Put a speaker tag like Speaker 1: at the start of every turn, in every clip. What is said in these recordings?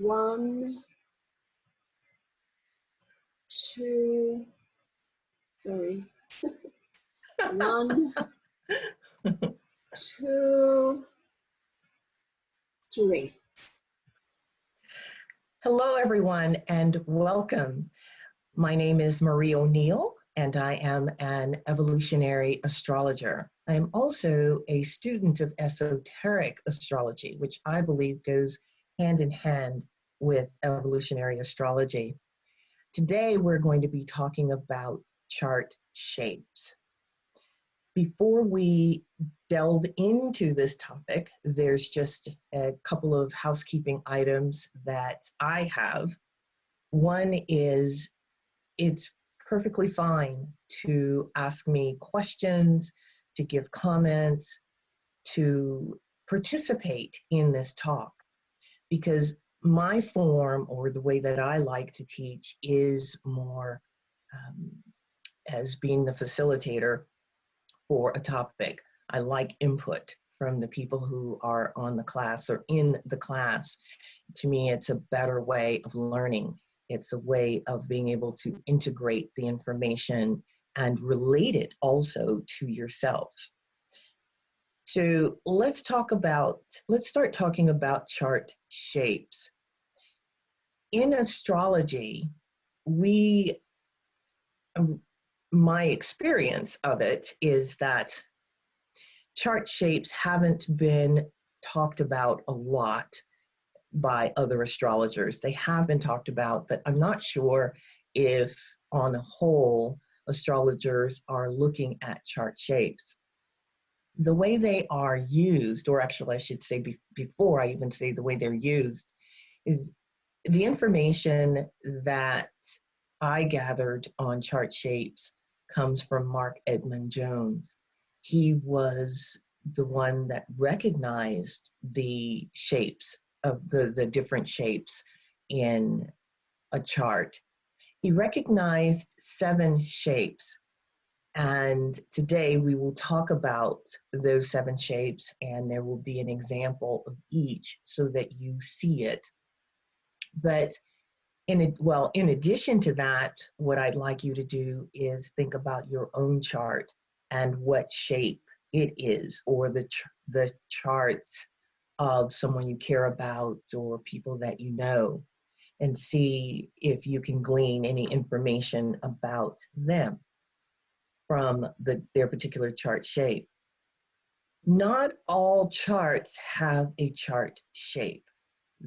Speaker 1: One, two, sorry. One, two, three.
Speaker 2: Hello, everyone, and welcome. My name is Marie O'Neill, and I am an evolutionary astrologer. I am also a student of esoteric astrology, which I believe goes hand in hand with evolutionary astrology. Today, we're going to be talking about chart shapes. Before we delve into this topic, there's just a couple of housekeeping items that I have. One is it's perfectly fine to ask me questions, to give comments, to participate in this talk, because my form, or the way that I like to teach, is more as being the facilitator for a topic. I like input from the people who are on the class or in the class. To me, it's a better way of learning. It's a way of being able to integrate the information and relate it also to yourself. So let's start talking about chart shapes. In astrology, my experience of it is that chart shapes haven't been talked about a lot by other astrologers. They have been talked about, but I'm not sure if on the whole astrologers are looking at chart shapes. The way they are used, or actually I should say before I even say the way they're used, is the information that I gathered on chart shapes comes from Mark Edmund Jones. He was the one that recognized the shapes of the different shapes in a chart. He recognized 7 shapes, and today we will talk about those 7 shapes, and there will be an example of each so that you see it. But in addition to that, what I'd like you to do is think about your own chart and what shape it is, or the chart of someone you care about or people that you know, and see if you can glean any information about them from their particular chart shape. Not all charts have a chart shape.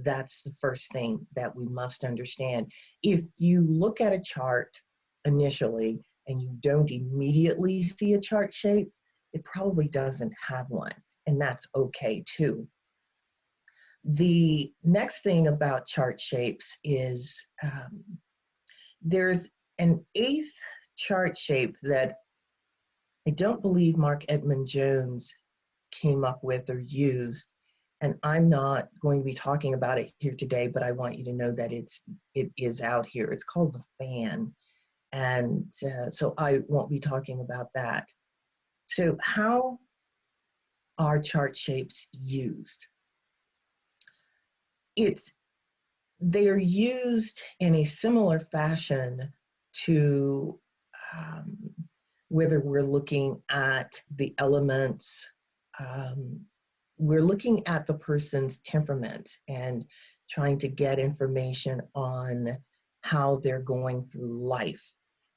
Speaker 2: That's the first thing that we must understand. If you look at a chart initially and you don't immediately see a chart shape, it probably doesn't have one, and that's okay too. The next thing about chart shapes is there's an 8th chart shape that I don't believe Mark Edmund Jones came up with or used, and I'm not going to be talking about it here today, but I want you to know that it is out here. It's called the fan, and so I won't be talking about that. So how are chart shapes used? They are used in a similar fashion to whether we're looking at the elements, we're looking at the person's temperament and trying to get information on how they're going through life.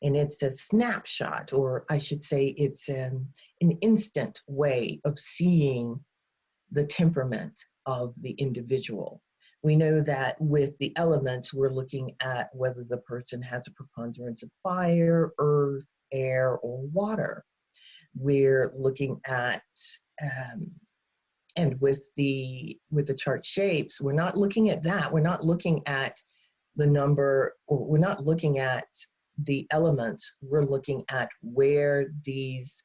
Speaker 2: And it's a snapshot, or I should say it's an instant way of seeing the temperament of the individual. We know that with the elements, we're looking at whether the person has a preponderance of fire, earth, air, or water. We're looking at, and with the chart shapes, we're not looking at that. We're not looking at the number, or we're not looking at the elements. We're looking at where these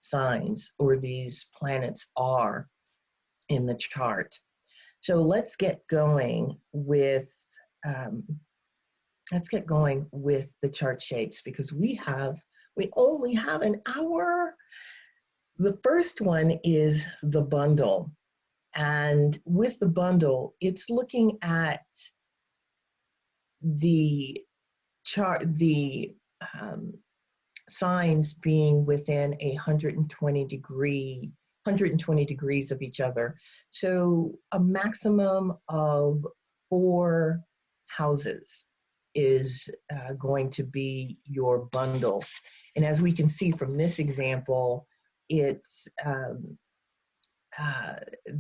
Speaker 2: signs or these planets are in the chart. So let's get going with the chart shapes, because we only have an hour. The first one is the bundle, and with the bundle, it's looking at the chart, the signs being within 120 degrees of each other. So a maximum of 4 houses is going to be your bundle. And as we can see from this example, it's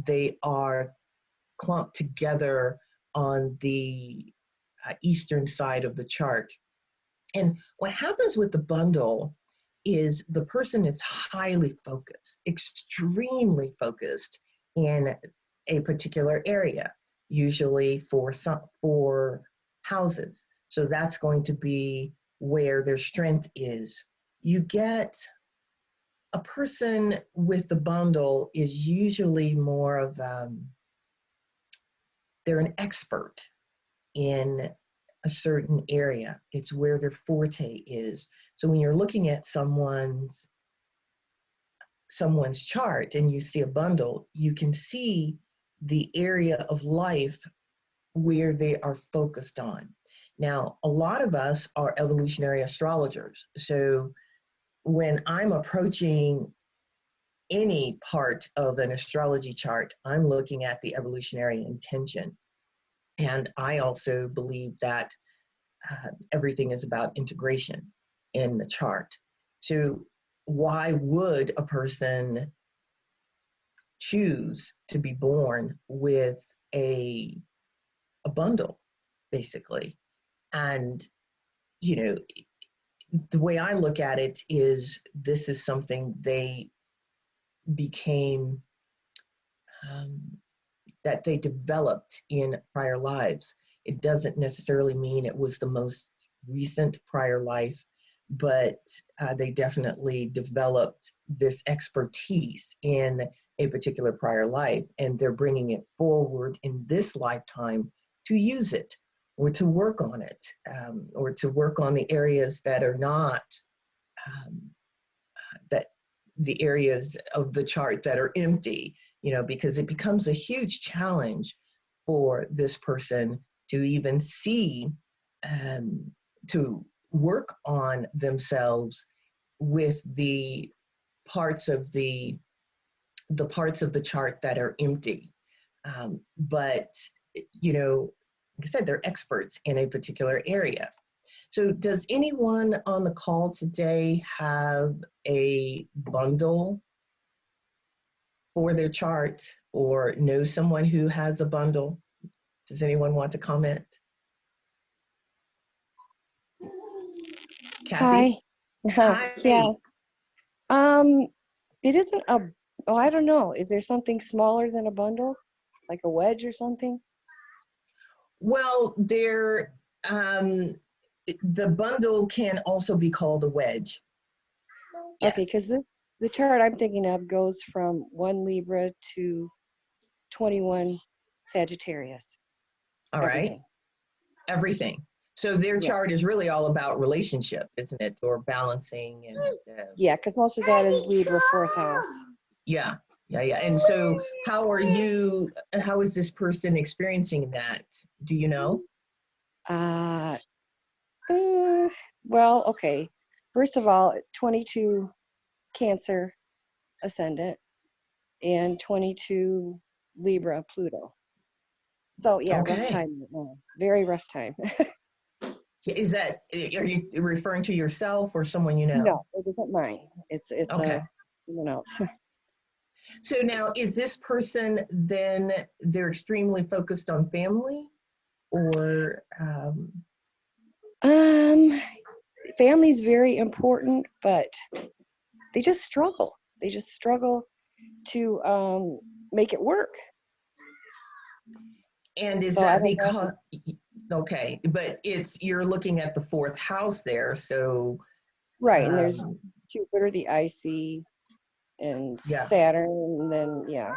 Speaker 2: they are clumped together on the eastern side of the chart. And what happens with the bundle is the person is highly focused, extremely focused in a particular area, usually for houses. So that's going to be where their strength is. You get a person with the bundle is usually more of they're an expert in a certain area. It's where their forte is. So when you're looking at someone's chart and you see a bundle, you can see the area of life where they are focused on. Now, a lot of us are evolutionary astrologers. So when I'm approaching any part of an astrology chart, I'm looking at the evolutionary intention. And I also believe that everything is about integration in the chart. So why would a person choose to be born with a bundle, basically? And, you know, the way I look at it is this is something they became, that they developed in prior lives. It doesn't necessarily mean it was the most recent prior life, but they definitely developed this expertise in a particular prior life, and they're bringing it forward in this lifetime to use it or to work on it, or to work on the areas that are not, that the areas of the chart that are empty, because it becomes a huge challenge for this person to even see, to work on themselves with the parts of the parts of the chart that are empty. But like I said, they're experts in a particular area. So does anyone on the call today have a bundle for their chart or know someone who has a bundle? Does anyone want to comment?
Speaker 3: Hi.
Speaker 2: Kathy? Hi.
Speaker 3: Yeah. Um, it isn't a, oh, I don't know. Is there something smaller than a bundle? Like a wedge or something?
Speaker 2: Well, the bundle can also be called a wedge.
Speaker 3: Okay,
Speaker 2: Yes.
Speaker 3: because the chart I'm thinking of goes from 1 Libra to 21 Sagittarius.
Speaker 2: All right.
Speaker 3: Everything.
Speaker 2: Everything. So their
Speaker 3: Yeah.
Speaker 2: chart is really all about relationship, isn't it? Or balancing and
Speaker 3: Yeah, because most of that is Libra 4th house.
Speaker 2: yeah. And so how is this person experiencing that? Do you know?
Speaker 3: Uh, well, okay. First of all, 22 Cancer ascendant and 22 Libra Pluto. So yeah, rough
Speaker 2: Okay.
Speaker 3: time. Very rough time.
Speaker 2: Is that, are you referring to yourself or someone you know?
Speaker 3: No, it isn't mine. It's
Speaker 2: Okay.
Speaker 3: someone else.
Speaker 2: So now is this person then they're extremely focused on family or
Speaker 3: Um, Family's very important, but they just struggle. They just struggle to make it work.
Speaker 2: and is
Speaker 3: So I
Speaker 2: that
Speaker 3: don't know.
Speaker 2: because okay, but you're looking at the 4th house there, so
Speaker 3: Right, and there's
Speaker 2: um
Speaker 3: Jupiter, the IC, and
Speaker 2: yeah.
Speaker 3: Saturn, and then yeah,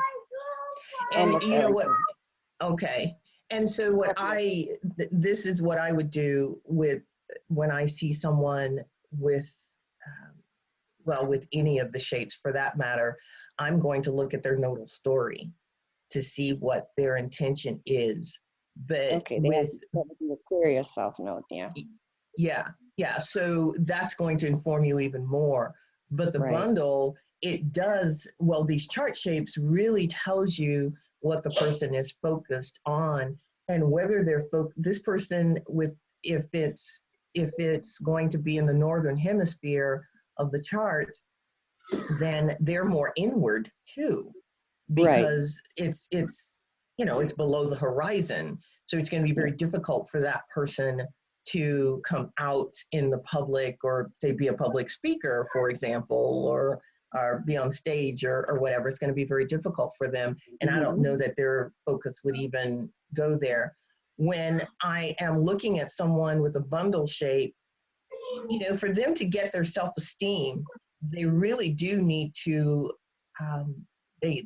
Speaker 2: And
Speaker 3: almost
Speaker 2: you know what?
Speaker 3: everything.
Speaker 2: Okay. And so
Speaker 3: Scorpio.
Speaker 2: this is what I would do with when I see someone with, um, well, with any of the shapes for that matter, I'm going to look at their nodal story to see what their intention is But
Speaker 3: Okay,
Speaker 2: with,
Speaker 3: that would be the Aquarius South Node, yeah.
Speaker 2: yeah, so that's going to inform you even more. But the
Speaker 3: Right.
Speaker 2: bundle, it does, well, these chart shapes really tells you what the person is focused on, and whether they're this person with, if it's going to be in the northern hemisphere of the chart, then they're more inward too,
Speaker 3: Right.
Speaker 2: because it's it's below the horizon. So it's going to be very difficult for that person to come out in the public, or say be a public speaker, for example, or be on stage, or whatever. It's going to be very difficult for them. And I don't know that their focus would even go there. When I am looking at someone with a bundle shape, for them to get their self-esteem, they really do need to, they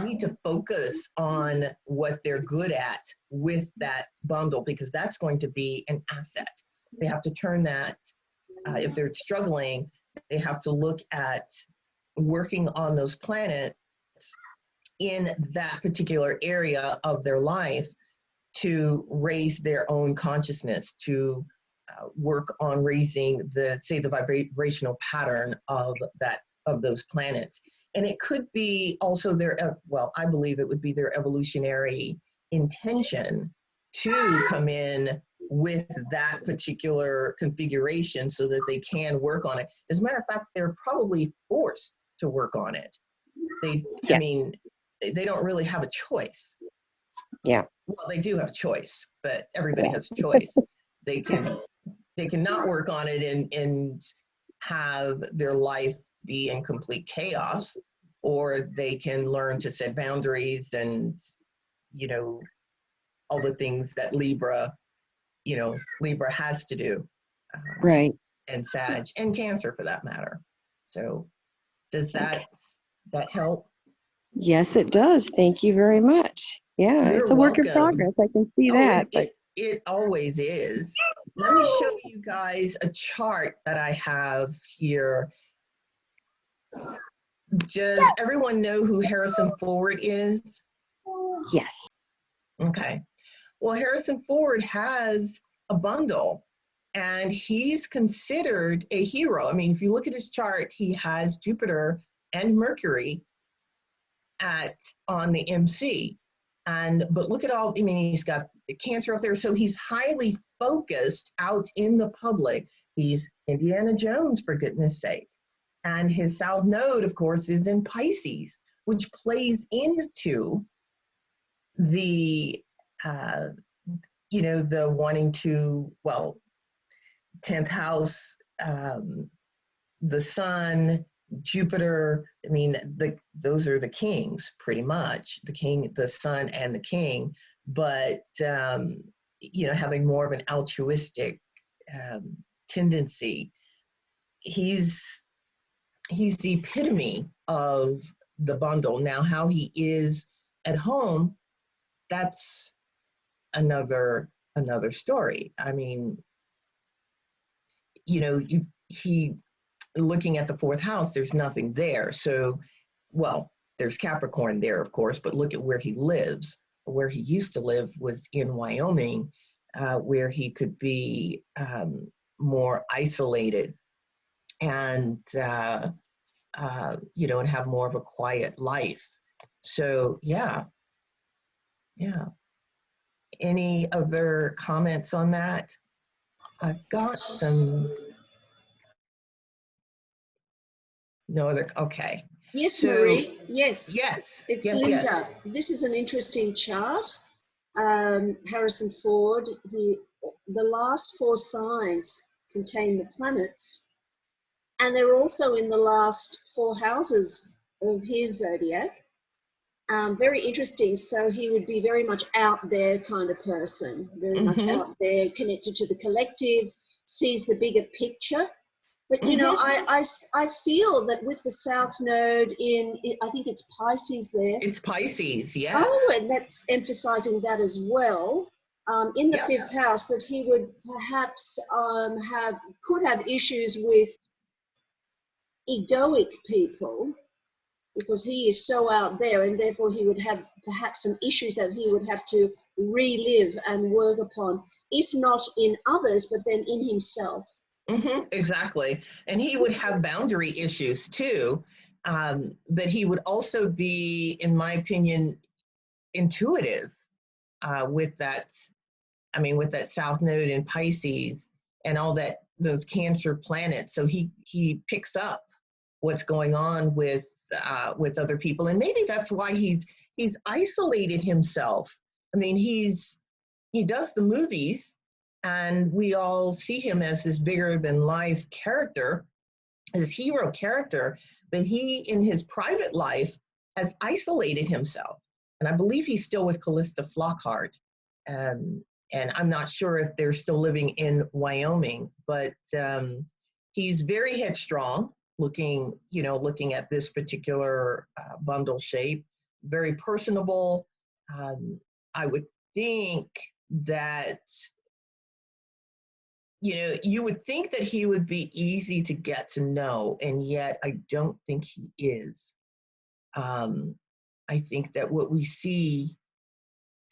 Speaker 2: need to focus on what they're good at with that bundle, because that's going to be an asset. They have to turn that, if they're struggling, they have to look at working on those planets in that particular area of their life to raise their own consciousness, to work on raising the vibrational pattern of those planets. And it could be also I believe it would be their evolutionary intention to come in with that particular configuration so that they can work on it. As a matter of fact, they're probably forced to work on it. I mean, they don't really have a choice.
Speaker 3: Yeah.
Speaker 2: Well, they do have a choice, but everybody has a choice. They can not work on it and have their life be in complete chaos, or they can learn to set boundaries and, all the things that Libra has to do.
Speaker 3: Right.
Speaker 2: And Sag and Cancer for that matter. So does that help?
Speaker 3: Yes, it does. Thank you very much. Yeah,
Speaker 2: You're
Speaker 3: it's a work in
Speaker 2: welcome.
Speaker 3: progress. I can see
Speaker 2: Oh,
Speaker 3: that. But
Speaker 2: it always is. Let me show you guys a chart that I have here. Does everyone know who Harrison Ford is?
Speaker 3: yes.
Speaker 2: Okay. Well, Harrison Ford has a bundle, and he's considered a hero. I mean, if you look at his chart, he has Jupiter and Mercury on the MC. But look at he's got the Cancer up there. So he's highly focused out in the public. He's Indiana Jones, for goodness sake. And his South Node, of course, is in Pisces, which plays into the, the wanting to, 10th house, the sun, Jupiter. I mean, those are the kings, pretty much. The king, the sun, and the king. But having more of an altruistic tendency. He's the epitome of the bundle. Now, how he is at home, that's another story. I mean, he looking at the fourth house, there's nothing there. So, there's Capricorn there, of course, but look at where he lives. Where he used to live was in Wyoming, where he could be more isolated and, and have more of a quiet life. So, yeah. Any other comments on that? I've got some. No other. Okay.
Speaker 1: Yes,
Speaker 2: So,
Speaker 1: Marie. Yes.
Speaker 2: Yes.
Speaker 1: It's Linda. This is an interesting chart. Harrison Ford, the last 4 signs contain the planets, and they're also in the last 4 houses of his zodiac. Very interesting. So he would be very much out there kind of person, very much out there, connected to the collective, sees the bigger picture. But, I feel that with the South Node I think it's Pisces there.
Speaker 2: It's Pisces, yes.
Speaker 1: Oh, and that's emphasizing that as well. In the 5th house, that he would perhaps could have issues with egoic people, because he is so out there, and therefore he would have perhaps some issues that he would have to relive and work upon, if not in others, but then in himself.
Speaker 2: Exactly. And he would have boundary issues too. But he would also be, in my opinion, intuitive with that. I mean, with that South Node in Pisces and all that, those Cancer planets. So he picks up what's going on with other people, and maybe that's why he's isolated himself. I mean, he does the movies, and we all see him as this bigger than life character, his hero character, but he, in his private life, has isolated himself. And I believe he's still with Callista Flockhart. And I'm not sure if they're still living in Wyoming, but he's very headstrong, looking at this particular bundle shape, very personable. I would think that, you would think that he would be easy to get to know, and yet I don't think he is. I think that what we see,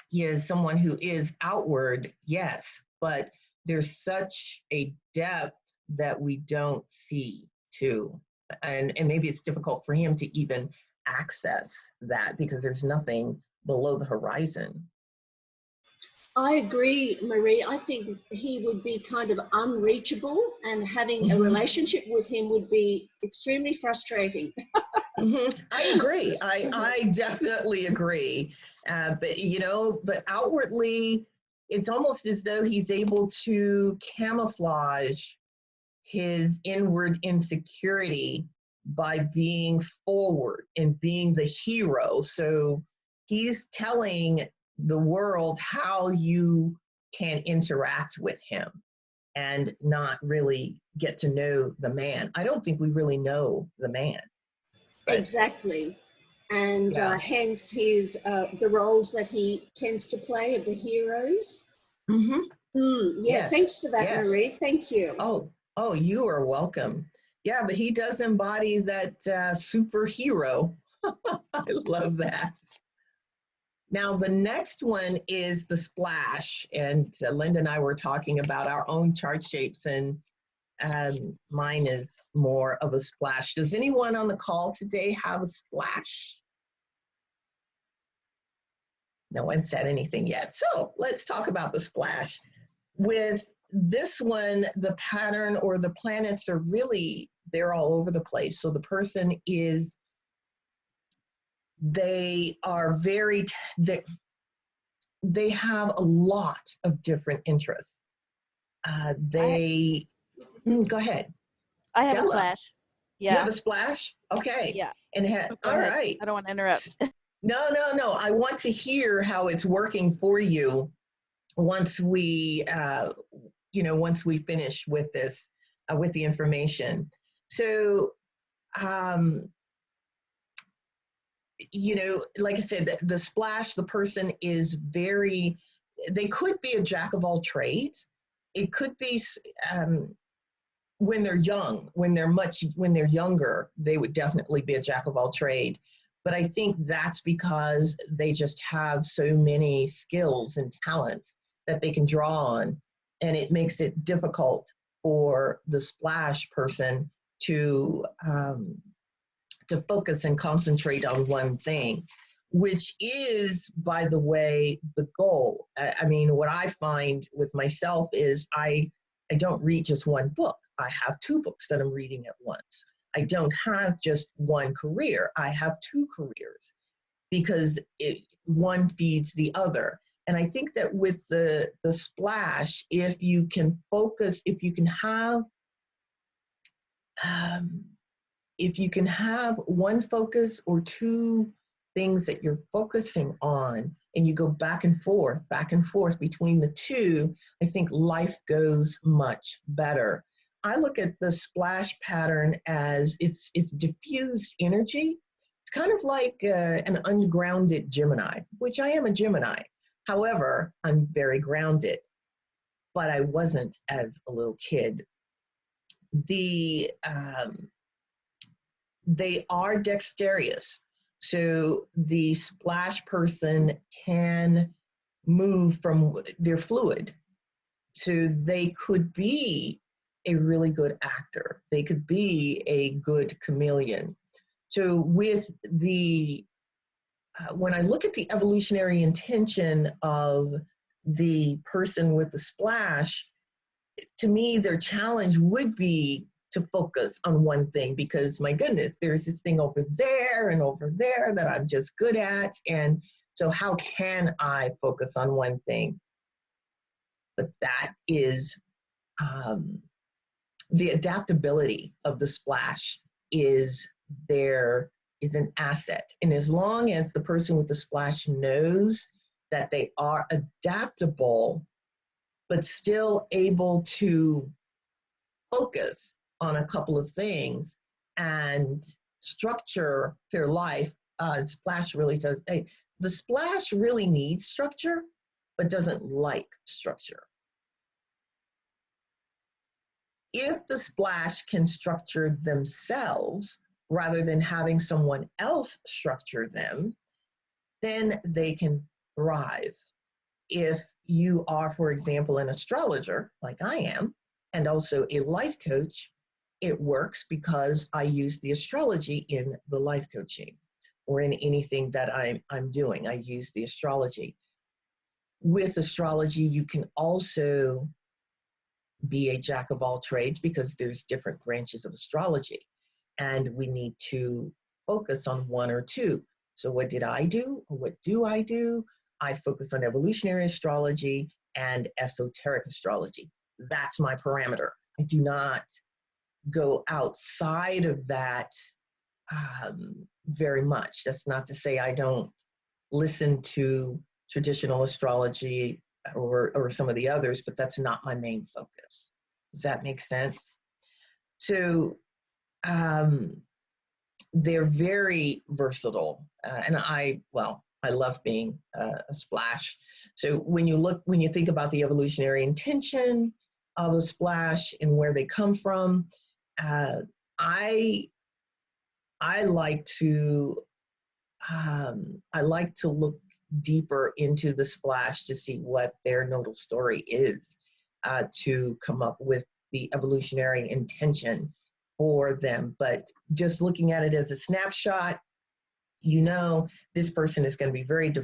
Speaker 2: he is someone who is outward, yes, but there's such a depth that we don't see too. And maybe it's difficult for him to even access that because there's nothing below the horizon.
Speaker 1: I agree, Marie. I think he would be kind of unreachable, and having a relationship with him would be extremely frustrating.
Speaker 2: I agree. I definitely agree. But outwardly, it's almost as though he's able to camouflage his inward insecurity by being forward and being the hero. So he's telling the world how you can interact with him and not really get to know the man. I don't think we really know the man. But,
Speaker 1: exactly. And
Speaker 2: yeah.
Speaker 1: hence his the roles that he tends to play of the heroes.
Speaker 2: Yes.
Speaker 1: Thanks for that,
Speaker 2: Yes.
Speaker 1: Marie. Thank you.
Speaker 2: Oh, you are welcome. Yeah, but he does embody that superhero. I love that. Now, the next one is the splash. And Linda and I were talking about our own chart shapes, and mine is more of a splash. Does anyone on the call today have a splash? No one said anything yet. So let's talk about the splash. With this one, the pattern or the planets are really, they're all over the place. So the person is, they have a lot of different interests. Go ahead.
Speaker 4: I have
Speaker 2: Della.
Speaker 4: a splash. Yeah.
Speaker 2: You have a splash? Okay.
Speaker 4: Yeah.
Speaker 2: And all
Speaker 4: ahead.
Speaker 2: right.
Speaker 4: I don't want to interrupt.
Speaker 2: No. I want to hear how it's working for you once we, once we finish with this, with the information. So, like I said, the splash, the person is they could be a jack of all trades. It could be when they're young, when they're younger, they would definitely be a jack of all trade. But I think that's because they just have so many skills and talents that they can draw on. And it makes it difficult for the splash person to focus and concentrate on one thing, which is, by the way, the goal. I mean, what I find with myself is I don't read just one book. I have two books that I'm reading at once. I don't have just one career. I have two careers because one feeds the other. And I think that with the splash, if you can focus, if you can have one focus or two things that you're focusing on, and you go back and forth between the two, I think life goes much better. I look at the splash pattern as it's diffused energy. It's kind of like an ungrounded Gemini, which I am a Gemini. However, I'm very grounded, but I wasn't as a little kid. They are dexterous. So the splash person can move from their fluid. So they could be a really good actor. They could be a good chameleon. So with the, when I look at the evolutionary intention of the person with the splash, to me, their challenge would be to focus on one thing, because my goodness, there's this thing over there and over there that I'm just good at. And so how can I focus on one thing? But that is the adaptability of the splash is an asset. And as long as the person with the splash knows that they are adaptable, but still able to focus on a couple of things and structure their life, splash really does. The splash really needs structure, but doesn't like structure. If the splash can structure themselves rather than having someone else structure them, then they can thrive. If you are, for example, an astrologer, like I am, and also a life coach, it works because I use the astrology in the life coaching or in anything that I'm doing. I use the astrology. With astrology, you can also be a jack of all trades because there's different branches of astrology, and we need to focus on one or two. So what did I do, or what do? I focus on evolutionary astrology and esoteric astrology. That's my parameter. I do not go outside of that very much. That's not to say I don't listen to traditional astrology or some of the others, but that's not my main focus. Does that make sense? So they're very versatile, and I love being a splash. So when you think about the evolutionary intention of a splash and where they come from, I like to look deeper into the splash to see what their nodal story is, to come up with the evolutionary intention for them. But just looking at it as a snapshot, this person is going to be very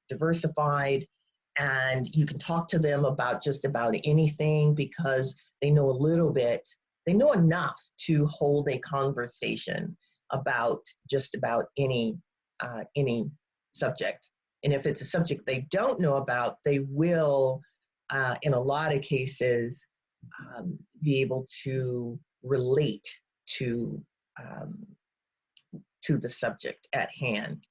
Speaker 2: diversified, and you can talk to them about just about anything because they know enough to hold a conversation about just about any subject. And if it's a subject they don't know about, they will, in a lot of cases, be able to relate to the subject at hand.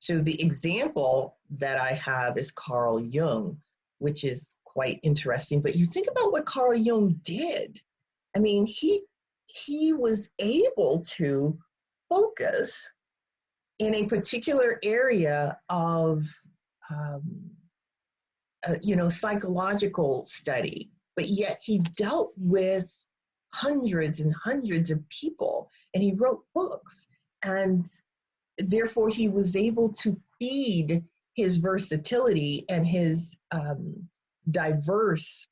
Speaker 2: So the example that I have is Carl Jung, which is quite interesting. But you think about what Carl Jung did. I mean, he was able to focus in a particular area of psychological study, but yet he dealt with hundreds and hundreds of people, and he wrote books, and therefore he was able to feed his versatility and his diverse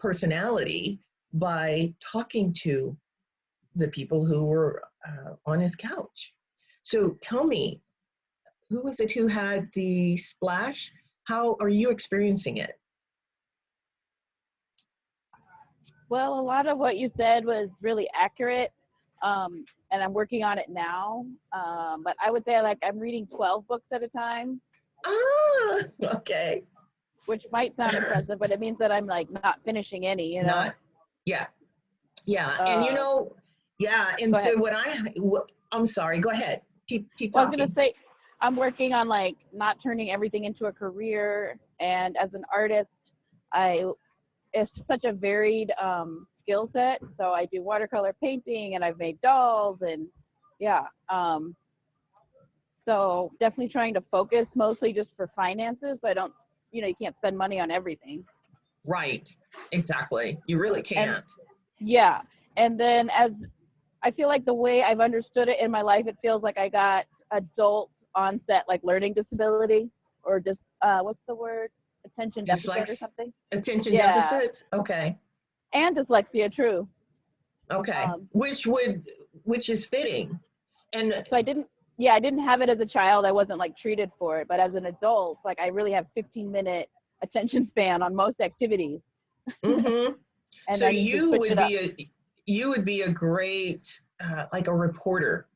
Speaker 2: personality by talking to the people who were on his couch. So tell me, who was it who had the splash? How are you experiencing it?
Speaker 4: Well, a lot of what you said was really accurate, and I'm working on it now. But I would say I'm reading 12 books at a time.
Speaker 2: Ah, okay.
Speaker 4: Which might sound impressive, but it means that I'm not finishing any,
Speaker 2: Yeah. And and so I'm sorry, go ahead. Keep talking.
Speaker 4: Well, I was going to say, I'm working on not turning everything into a career. And as an artist, it's such a varied skill set. So I do watercolor painting, and I've made dolls, and so definitely trying to focus mostly just for finances. So I don't, you can't spend money on everything.
Speaker 2: Right. Exactly. You really can't.
Speaker 4: And then as I feel like the way I've understood it in my life, it feels like I got adult onset learning disability, or just what's the word? Attention deficit or something?
Speaker 2: Attention
Speaker 4: Yeah.
Speaker 2: deficit? Okay.
Speaker 4: And dyslexia, true.
Speaker 2: Okay. Which is fitting. And
Speaker 4: so I didn't have it as a child. I wasn't like treated for it, but as an adult, like I really have 15-minute attention span on most activities.
Speaker 2: mm-hmm.
Speaker 4: And
Speaker 2: So
Speaker 4: I need to switch it up.
Speaker 2: you would be a great like a reporter.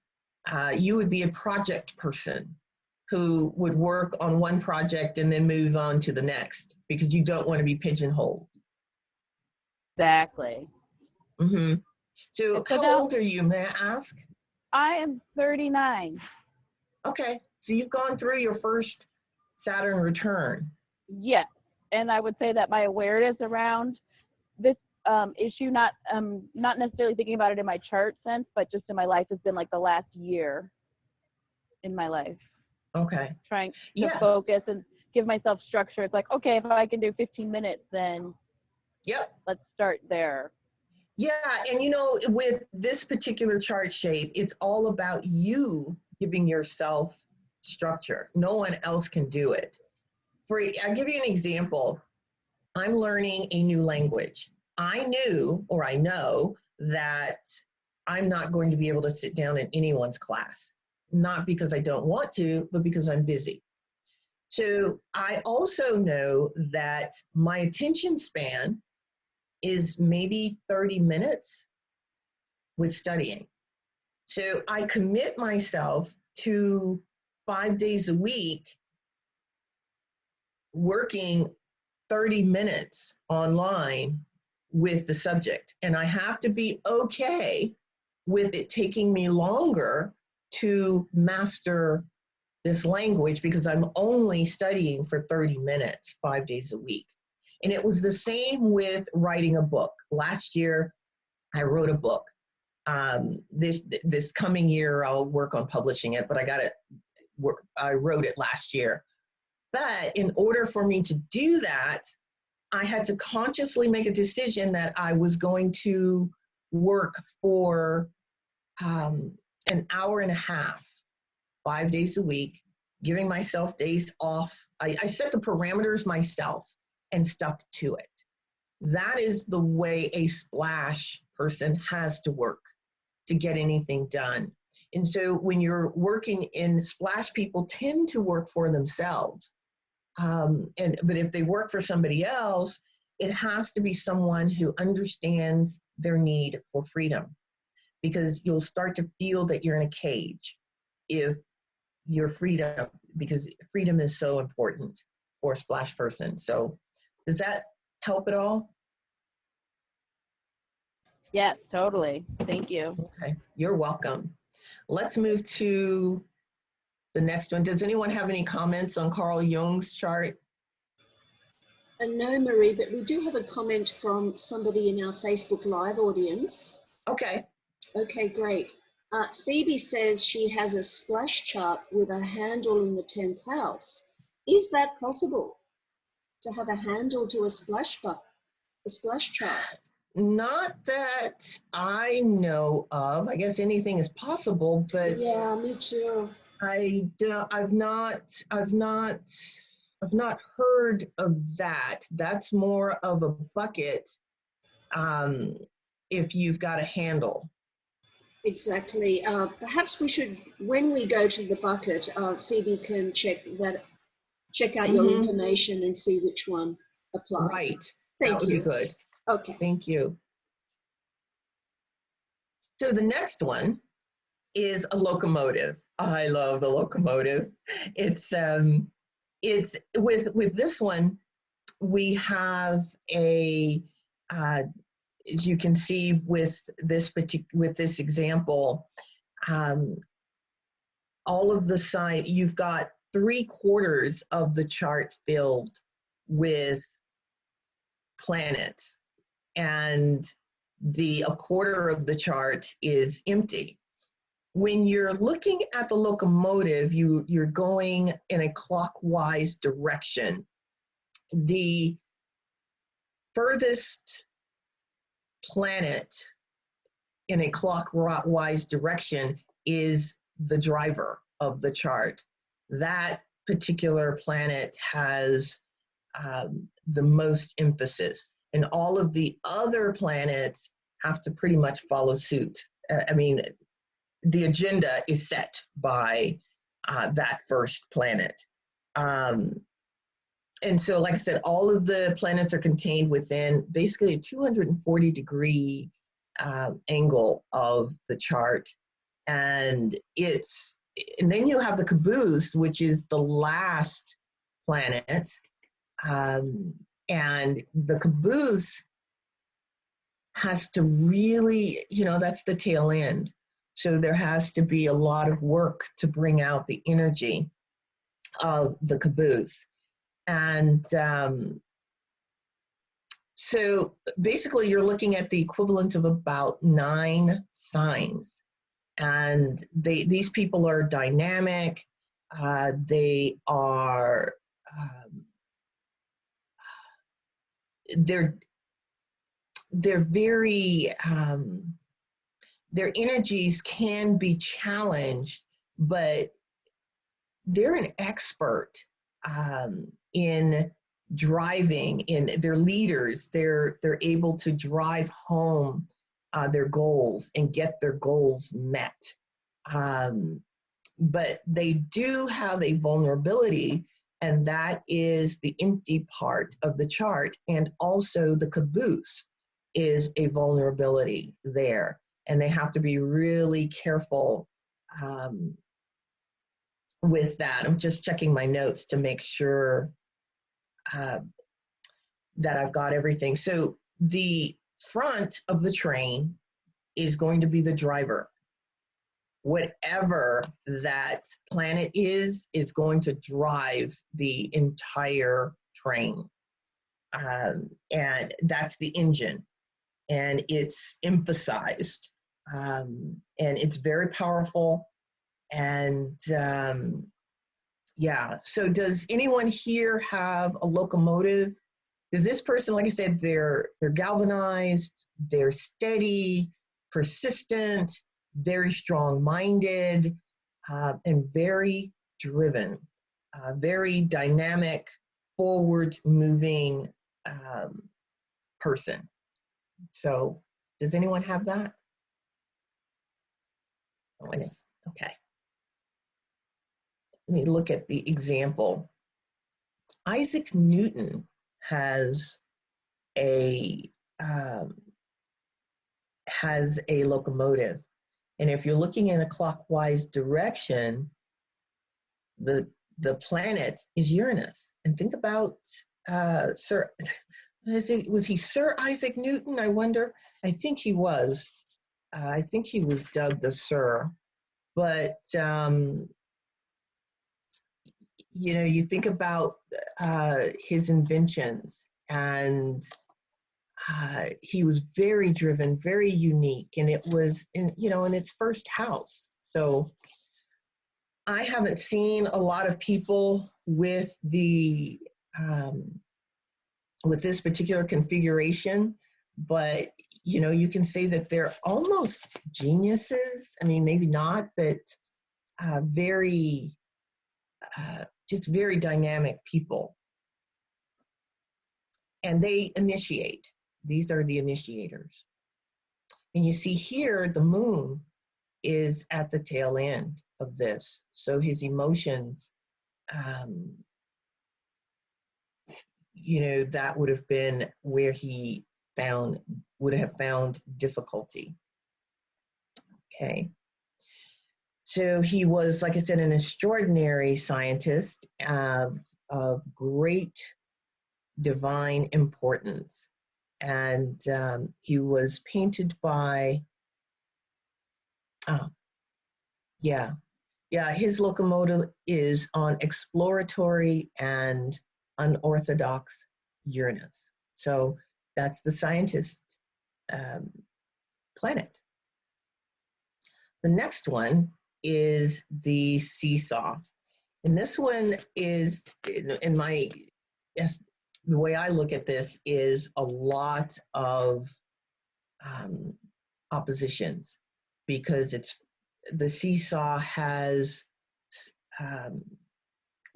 Speaker 2: You would be a project person who would work on one project and then move on to the next because you don't want to be pigeonholed.
Speaker 4: Exactly.
Speaker 2: Mm-hmm. So how
Speaker 4: now,
Speaker 2: old are you, may I ask?
Speaker 4: I am 39.
Speaker 2: Okay. So you've gone through your first Saturn return.
Speaker 4: Yes. And I would say that my awareness around this issue, not necessarily thinking about it in my chart sense, but just in my life, has been like the last year in my life.
Speaker 2: Okay.
Speaker 4: Trying to focus and give myself structure. It's like, okay, if I can do 15 minutes, then let's start there.
Speaker 2: Yeah, and you know, with this particular chart shape, it's all about you giving yourself structure. No one else can do it. I'll give you an example. I'm learning a new language. I know that I'm not going to be able to sit down in anyone's class, not because I don't want to, but because I'm busy. So I also know that my attention span is maybe 30 minutes with studying. So I commit myself to 5 days a week working 30 minutes online with the subject. And I have to be okay with it taking me longer to master this language because I'm only studying for 30 minutes, 5 days a week. And it was the same with writing a book. Last year, I wrote a book. This coming year, I'll work on publishing it, but I wrote it last year. But in order for me to do that, I had to consciously make a decision that I was going to work for an hour and a half, 5 days a week, giving myself days off. I set the parameters myself and stuck to it. That is the way a splash person has to work to get anything done. And so when you're working in splash, people tend to work for themselves. But if they work for somebody else, it has to be someone who understands their need for freedom, because you'll start to feel that you're in a cage if your freedom, because freedom is so important for a splash person. So does that help at all?
Speaker 4: Yes, totally. Thank you.
Speaker 2: Okay, you're welcome. Let's move to the next one. Does anyone have any comments on Carl Jung's chart?
Speaker 1: No, Marie, but we do have a comment from somebody in our Facebook Live audience.
Speaker 2: Okay.
Speaker 1: Okay, great. Phoebe says she has a splash chart with a handle in the 10th house. Is that possible, to have a handle to a splash chart?
Speaker 2: Not that I know of. I guess anything is possible, but
Speaker 1: yeah, me too.
Speaker 2: I've not heard of that. That's more of a bucket. If you've got a handle.
Speaker 1: Exactly. Perhaps we should, when we go to the bucket, Phoebe can check out your information and see which one applies.
Speaker 2: Right.
Speaker 1: Thank
Speaker 2: that would
Speaker 1: you.
Speaker 2: be good.
Speaker 1: Okay.
Speaker 2: Thank you. So the next one is a locomotive. I love the locomotive. It's with this one, we have a as you can see with this example, all of the sign, you've got 3/4 of the chart filled with planets, and a quarter of the chart is empty. When you're looking at the locomotive, you're going in a clockwise direction. The furthest planet in a clockwise direction is the driver of the chart. That particular planet has the most emphasis, and all of the other planets have to pretty much follow suit. I mean, the agenda is set by that first planet. And so, like I said, all of the planets are contained within basically a 240-degree angle of the chart. And then you have the caboose, which is the last planet. And the caboose has to really, that's the tail end. So there has to be a lot of work to bring out the energy of the caboose. And so basically you're looking at the equivalent of about 9 signs. And these people are dynamic. They are, they're very, their energies can be challenged, but they're an expert in driving. They're leaders. They're able to drive home their goals and get their goals met. But they do have a vulnerability, and that is the empty part of the chart. And also the caboose is a vulnerability there. And they have to be really careful with that. I'm just checking my notes to make sure that I've got everything. So the front of the train is going to be the driver. Whatever that planet is going to drive the entire train. And that's the engine. And it's emphasized. And it's very powerful. And yeah, so does anyone here have a locomotive? Does this person, like I said, they're galvanized, they're steady, persistent, very strong-minded, and very driven, very dynamic, forward-moving person. So does anyone have that? Oh, goodness. Okay. Let me look at the example. Isaac Newton has a locomotive. And if you're looking in a clockwise direction, the planet is Uranus. And think about was he Sir Isaac Newton, I wonder? I think he was. I think he was dubbed the Sir. But, you think about his inventions, and he was very driven, very unique, and it was in its first house. So I haven't seen a lot of people with the with this particular configuration, but you can say that they're almost geniuses. I mean, maybe not, but very just very dynamic people. And they initiate. These are the initiators. And you see here, the moon is at the tail end of this. So his emotions, that would have been where he would have found difficulty. Okay. So he was, like I said, an extraordinary scientist of great divine importance. And he was painted by, his locomotive is on exploratory and unorthodox Uranus. So that's the scientist planet. The next one is the Seesaw. And this one is, in my, the way I look at this, is a lot of oppositions, because the Seesaw has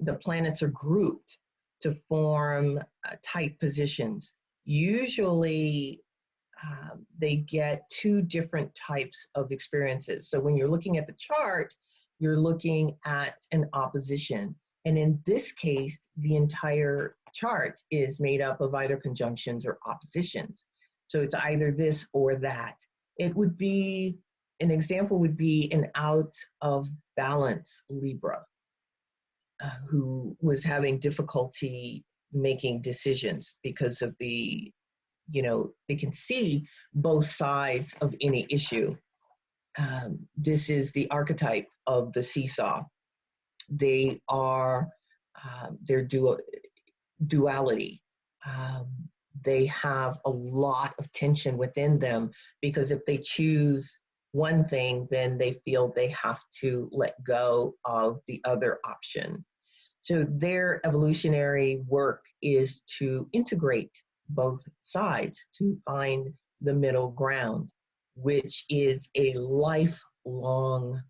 Speaker 2: the planets are grouped to form tight positions. Usually they get two different types of experiences. So when you're looking at the chart, you're looking at an opposition. And in this case, the entire chart is made up of either conjunctions or oppositions. So it's either this or that. It would be, an example would be an out of balance Libra who was having difficulty making decisions because of the, they can see both sides of any issue. This is the archetype of the seesaw. They are their duality. They have a lot of tension within them because if they choose one thing, then they feel they have to let go of the other option. So their evolutionary work is to integrate both sides to find the middle ground, which is a lifelong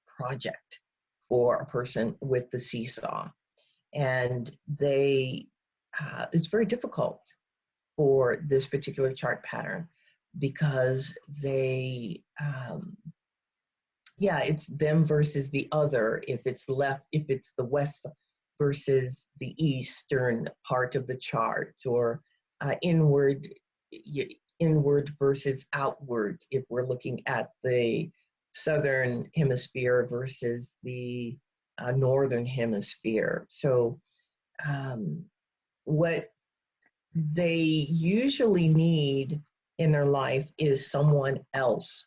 Speaker 2: project for a person with the seesaw. And it's very difficult for this particular chart pattern because it's them versus the other. If it's the west versus the eastern part of the chart, or inward versus outward, if we're looking at the southern hemisphere versus the northern hemisphere. So what they usually need in their life is someone else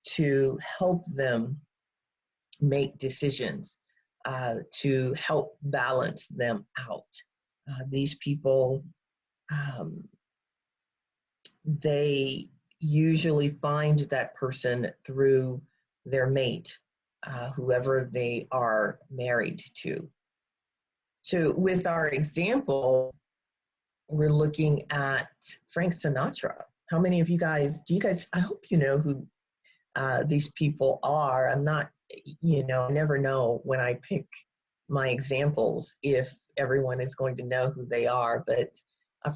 Speaker 2: to help them make decisions, to help balance them out. These people, they usually find that person through their mate, whoever they are married to. So with our example, we're looking at Frank Sinatra. How many of you guys, I hope you know who these people are. I'm not, I never know when I pick my examples if everyone is going to know who they are, but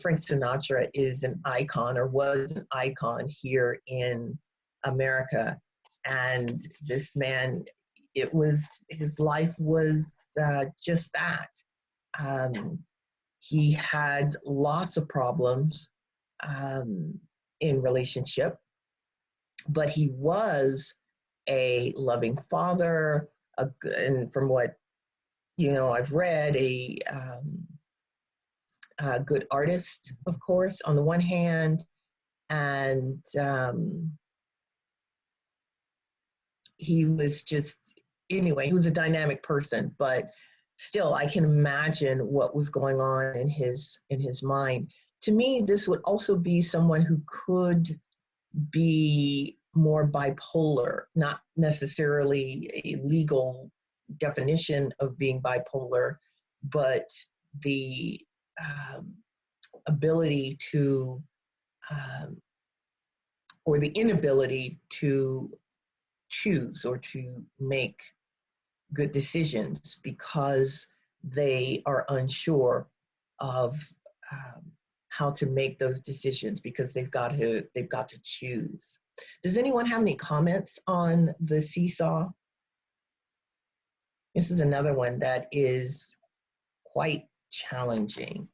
Speaker 2: Frank Sinatra is an icon, or was an icon here in America. And this man, his life was just that. He had lots of problems in relationship, but he was a loving father, and from what I've read, a good artist, of course, on the one hand, and he was he was a dynamic person, but still, I can imagine what was going on in his mind. To me, this would also be someone who could be more bipolar, not necessarily a legal definition of being bipolar, but the ability to, or the inability to choose or to make good decisions because they are unsure of how to make those decisions because they've got to choose. Does anyone have any comments on the seesaw? This is another one that is quite challenging.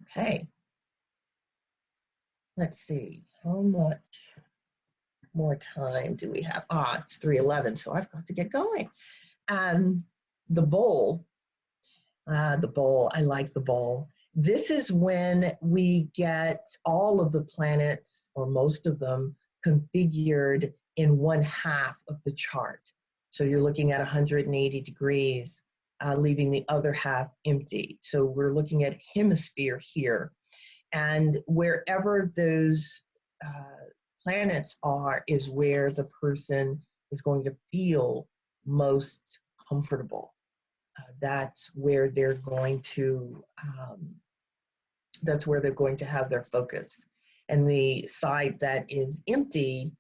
Speaker 2: Okay. Let's see, how much more time do we have? It's 3:11, so I've got to get going. The bowl, I like the bowl. This is when we get all of the planets, or most of them, configured in one half of the chart. So you're looking at 180 degrees, leaving the other half empty. So we're looking at hemisphere here. And wherever those planets are is where the person is going to feel most comfortable. That's where they're going to have their focus. And the side that is empty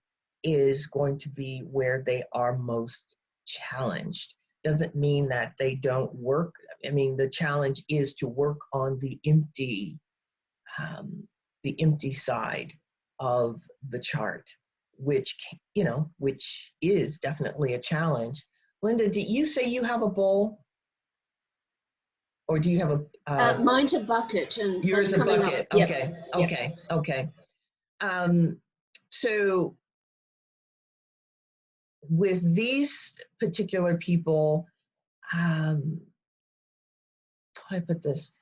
Speaker 2: is going to be where they are most challenged. doesn't mean that they don't work. I mean, the challenge is to work on the empty side of the chart, which, you know, which is definitely a challenge. Linda, did you say you have a bowl? Or do you have a...
Speaker 1: mine's a bucket. And
Speaker 2: yours a bucket.
Speaker 1: Up. Yep.
Speaker 2: Okay,
Speaker 1: Yep.
Speaker 2: okay, okay. So with these particular people, how do I put this?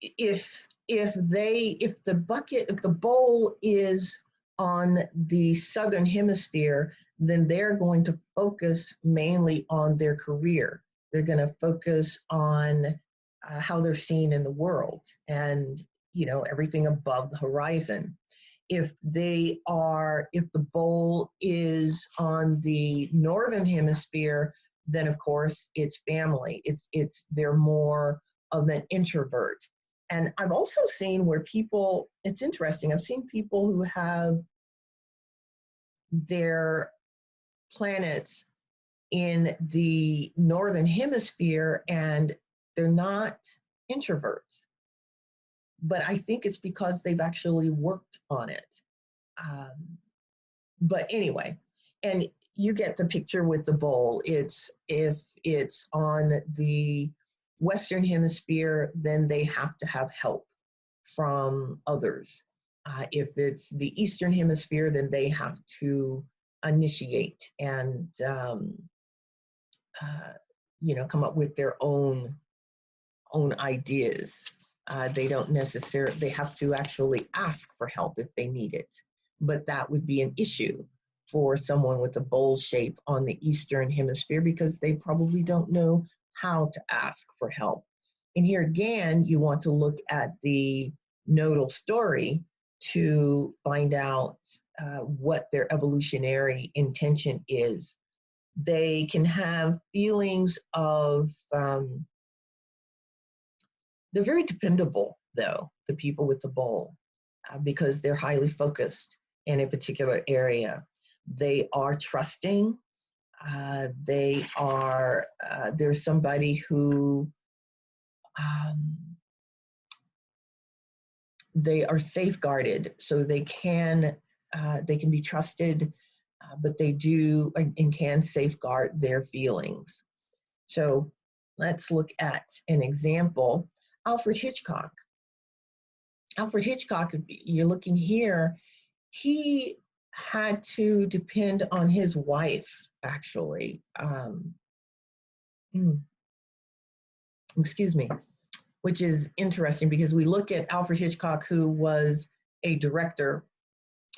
Speaker 2: If the bowl is on the southern hemisphere, then they're going to focus mainly on their career. They're going to focus on how they're seen in the world, and, you know, everything above the horizon. If the bowl is on the northern hemisphere, then of course it's family. They're more of an introvert. And I've also seen where people, it's interesting, I've seen people who have their planets in the northern hemisphere and they're not introverts. But I think it's because they've actually worked on it. But anyway, and you get the picture with the bowl. If it's on the Western hemisphere, then they have to have help from others. If it's the Eastern hemisphere, then they have to initiate and come up with their own ideas. They don't necessarily, they have to actually ask for help if they need it. But that would be an issue for someone with a bowl shape on the Eastern hemisphere, because they probably don't know how to ask for help. And here again, you want to look at the nodal story to find out what their evolutionary intention is. They can have feelings of, they're very dependable, though, the people with the bowl, because they're highly focused in a particular area. They are trusting. There's somebody who, they are safeguarded, so they can be trusted, but they do and can safeguard their feelings. So let's look at an example. Alfred Hitchcock. Alfred Hitchcock, if you're looking here, he had to depend on his wife, actually. Excuse me, which is interesting because we look at Alfred Hitchcock, who was a director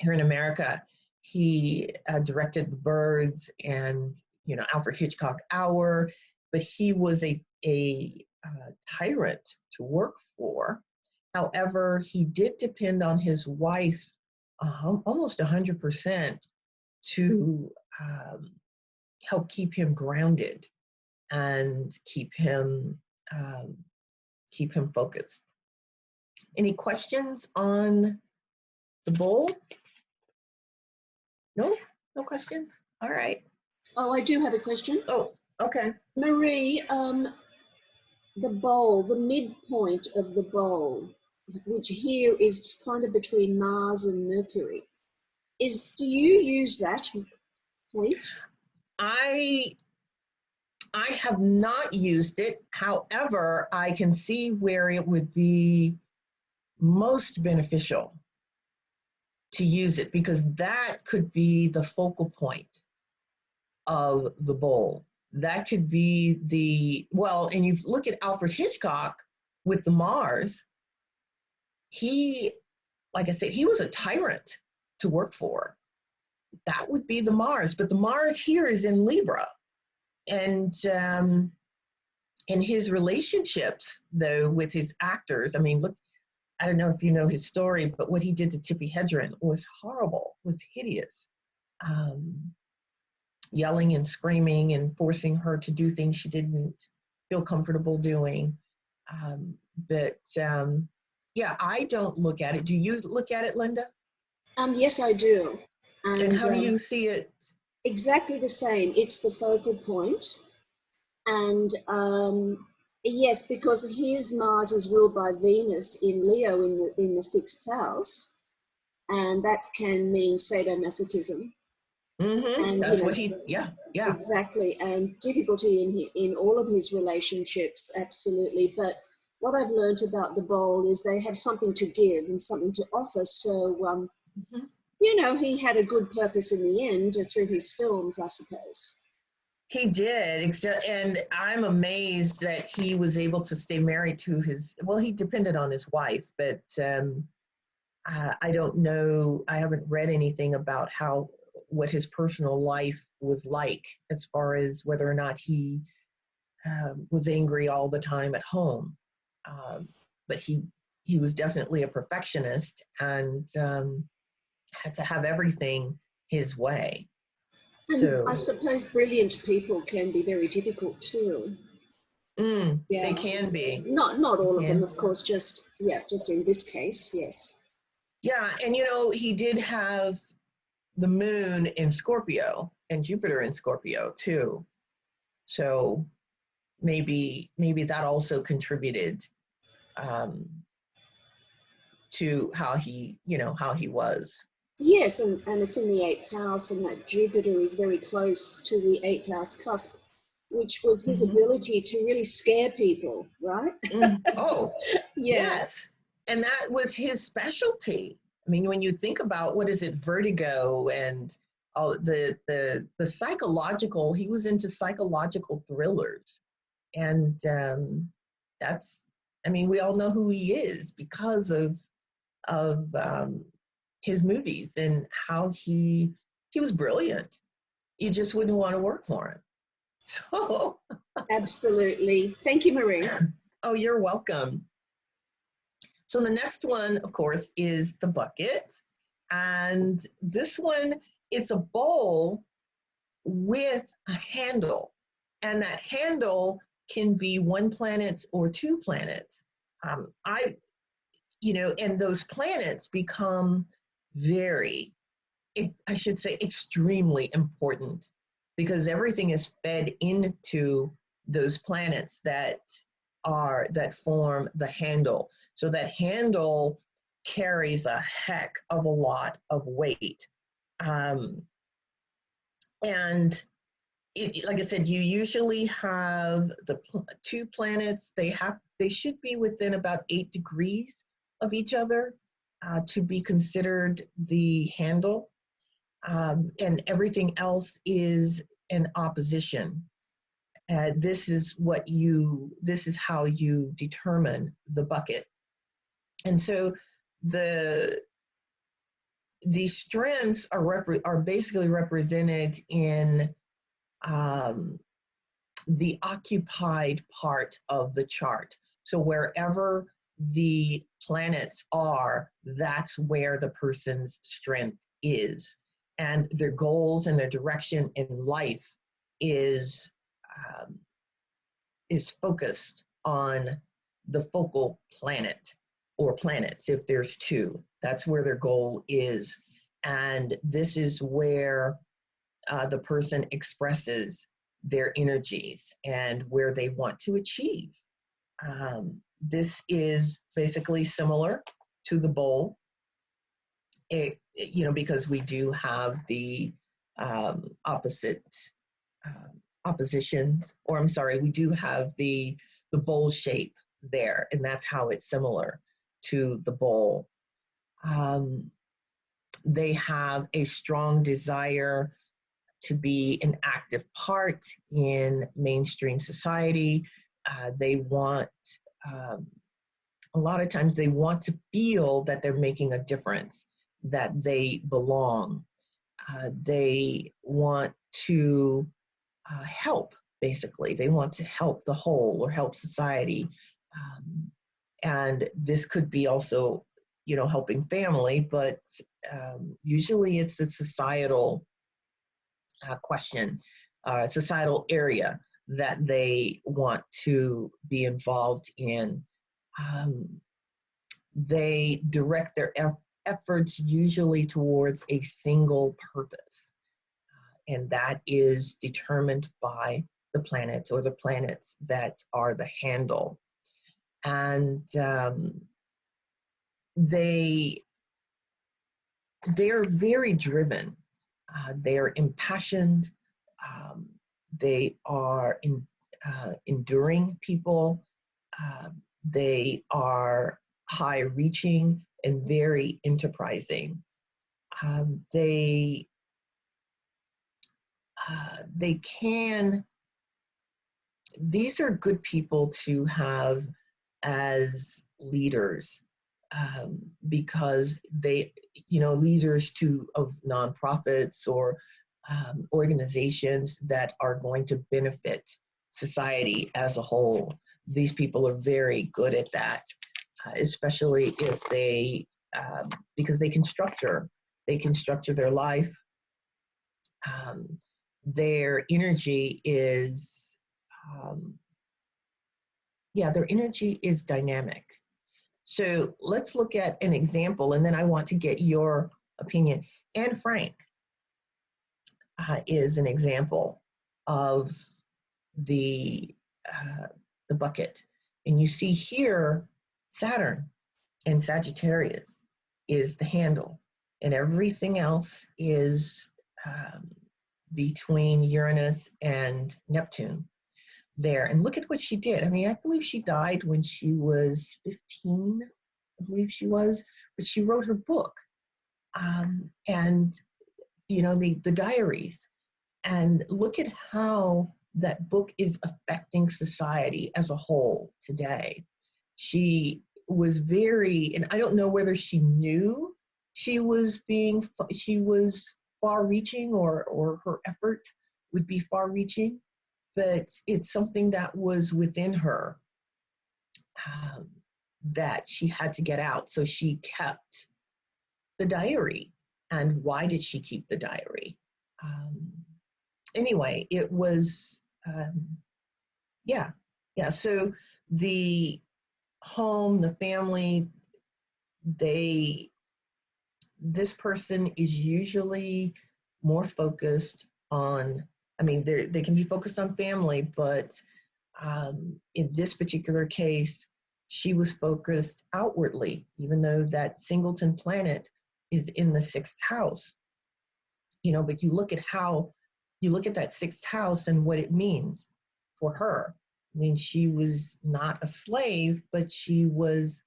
Speaker 2: here in America. He directed The Birds and, Alfred Hitchcock Hour, but he was a tyrant to work for. However, he did depend on his wife almost 100% to help keep him grounded and keep him focused. Any questions on the bowl? No questions? All right.
Speaker 1: Oh, I do have a question.
Speaker 2: Oh, okay.
Speaker 1: Marie, the bowl, the midpoint of the bowl, which here is kind of between Mars and Mercury, do you use that point?
Speaker 2: I have not used it. However, I can see where it would be most beneficial to use it, because that could be the focal point of the bowl. That could be and you look at Alfred Hitchcock with the Mars, like I said, he was a tyrant to work for. That would be the Mars, but the Mars here is in Libra. And in his relationships, though, with his actors, I mean, look, I don't know if you know his story, but what he did to Tippi Hedren was horrible, was hideous. Yelling and screaming and forcing her to do things she didn't feel comfortable doing. Yeah, I don't look at it. Do you look at it, Linda?
Speaker 1: Yes, I do.
Speaker 2: And how do you see it?
Speaker 1: exactly the same. It's the focal point. And yes, because his Mars is ruled by Venus in Leo in the sixth house, and that can mean sadomasochism. And
Speaker 2: That's what he, yeah, yeah.
Speaker 1: exactly, and difficulty in all of his relationships, absolutely. But what I've learned about the bowl is they have something to give and something to offer. So he had a good purpose in the end through his films, I suppose.
Speaker 2: He did, and I'm amazed that he was able to stay married to his, well, he depended on his wife, but I don't know, I haven't read anything about what his personal life was like as far as whether or not he was angry all the time at home. But he was definitely a perfectionist and had to have everything his way.
Speaker 1: And
Speaker 2: So
Speaker 1: I suppose brilliant people can be very difficult too.
Speaker 2: They can be.
Speaker 1: Not all of them, of course, just in this case, yes.
Speaker 2: Yeah, and he did have the moon in Scorpio and Jupiter in Scorpio too. So maybe that also contributed to how he was.
Speaker 1: Yes, and it's in the eighth house, and that Jupiter is very close to the eighth house cusp, which was his ability to really scare people, right?
Speaker 2: Oh,
Speaker 1: yeah.
Speaker 2: yes. And that was his specialty. I mean, when you think about what is it, vertigo and all the psychological, he was into psychological thrillers. And we all know who he is because of his movies and how he was brilliant. You just wouldn't want to work for him. So
Speaker 1: Absolutely. Thank you, Marie.
Speaker 2: Oh, you're welcome. So the next one, of course, is the bucket. And this one, it's a bowl with a handle. And that handle can be one planet or two planets. And those planets become I should say, extremely important because everything is fed into those planets that form the handle. So that handle carries a heck of a lot of weight. And like I said, you usually have the two planets, they should be within about 8 degrees of each other to be considered the handle. And everything else is an opposition. This is how you determine the bucket. And so the strengths are basically represented in the occupied part of the chart. So wherever the planets are, that's where the person's strength is. And their goals and their direction in life is focused on the focal planet or planets, if there's two. That's where their goal is. And this is where the person expresses their energies and where they want to achieve. This is basically similar to the bowl, because we do have the oppositions, or I'm sorry, we do have the bowl shape there, and that's how it's similar to the bowl. They have a strong desire to be an active part in mainstream society. They want, a lot of times they want to feel that they're making a difference, that they belong. They want to help, basically. They want to help the whole or help society. And this could be also, helping family, but usually it's a societal question, societal area that they want to be involved in. They direct their efforts usually towards a single purpose. and that is determined by the planets or the planets that are the handle. And they're very driven. They're impassioned. They are enduring people. They are high-reaching and very enterprising. They can. These are good people to have as leaders, because they, leaders of nonprofits or organizations that are going to benefit society as a whole. These people are very good at that, especially if they, because they can structure their life. Their energy is, their energy is dynamic. So let's look at an example, and then I want to get your opinion. Anne Frank is an example of the bucket. And you see here, Saturn and Sagittarius is the handle, and everything else is between Uranus and Neptune there. And look at what she did. I mean, I believe she died when she was 15, I believe she was, but she wrote her book, and the diaries. And look at how that book is affecting society as a whole today. She was very, and I don't know whether she knew she was far-reaching, or her effort would be far-reaching, but it's something that was within her, that she had to get out. So she kept the diary. And why did she keep the diary? Anyway, it was, so the home, the family, this person is usually more focused on, they can be focused on family, but in this particular case, she was focused outwardly, even though that singleton planet is in the 6th house. But you look at that 6th house and what it means for her. I mean, she was not a slave, but she was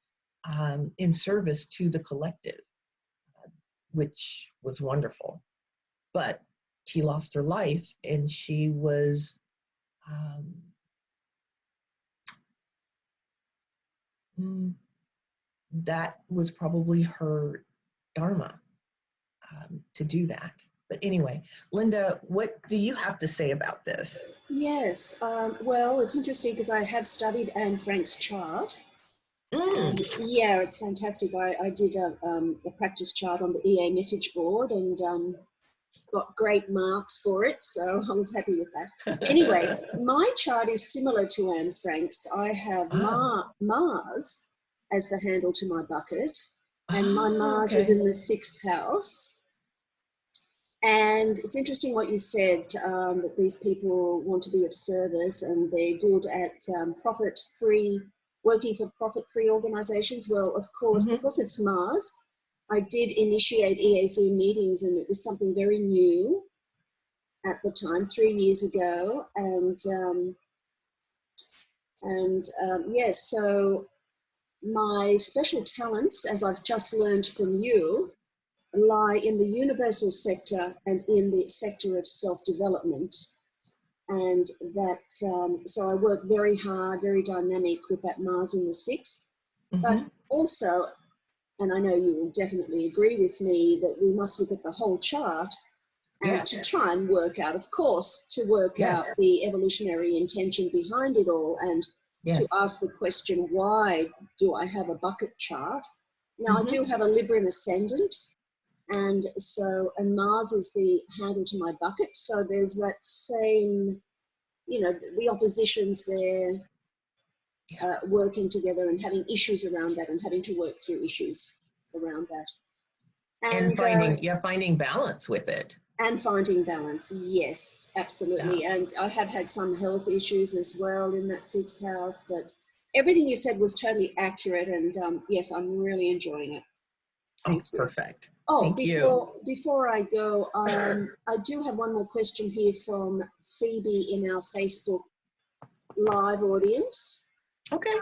Speaker 2: in service to the collective, which was wonderful. But she lost her life, and she was that was probably her dharma, to do that. But anyway, Linda, what do you have to say about this?
Speaker 1: Yes, well, it's interesting because I have studied Anne Frank's chart. Yeah, it's fantastic. I did a practice chart on the EA message board, and got great marks for it, so I was happy with that. Anyway, my chart is similar to Anne Frank's. I have Mars as the handle to my bucket, and my Mars is in the 6th house. And it's interesting what you said, that these people want to be of service and they're good at profit-free, working for profit-free organizations. Well, of course, because it's Mars, I did initiate EAC meetings, and it was something very new at the time, 3 years ago. Yes, so my special talents, as I've just learned from you, lie in the universal sector and in the sector of self-development. And that, so I work very hard, very dynamic with that Mars in the 6th, but also, and I know you will definitely agree with me, that we must look at the whole chart and to try and work out, of course, to work out the evolutionary intention behind it all, and to ask the question, why do I have a bucket chart? Now, I do have a Libran ascendant, and so, and Mars is the handle to my bucket. So there's that same, the oppositions there, working together and having issues around that and having to work through issues around that.
Speaker 2: And
Speaker 1: And
Speaker 2: finding balance with it.
Speaker 1: and finding balance, yes, absolutely.
Speaker 2: Yeah.
Speaker 1: And I have had some health issues as well in that sixth house, but everything you said was totally accurate. And yes, I'm really enjoying it. Thank you.
Speaker 2: Perfect.
Speaker 1: Oh,
Speaker 2: Thank you.
Speaker 1: before I go, I do have one more question here from Phoebe in our Facebook live audience.
Speaker 2: Okay.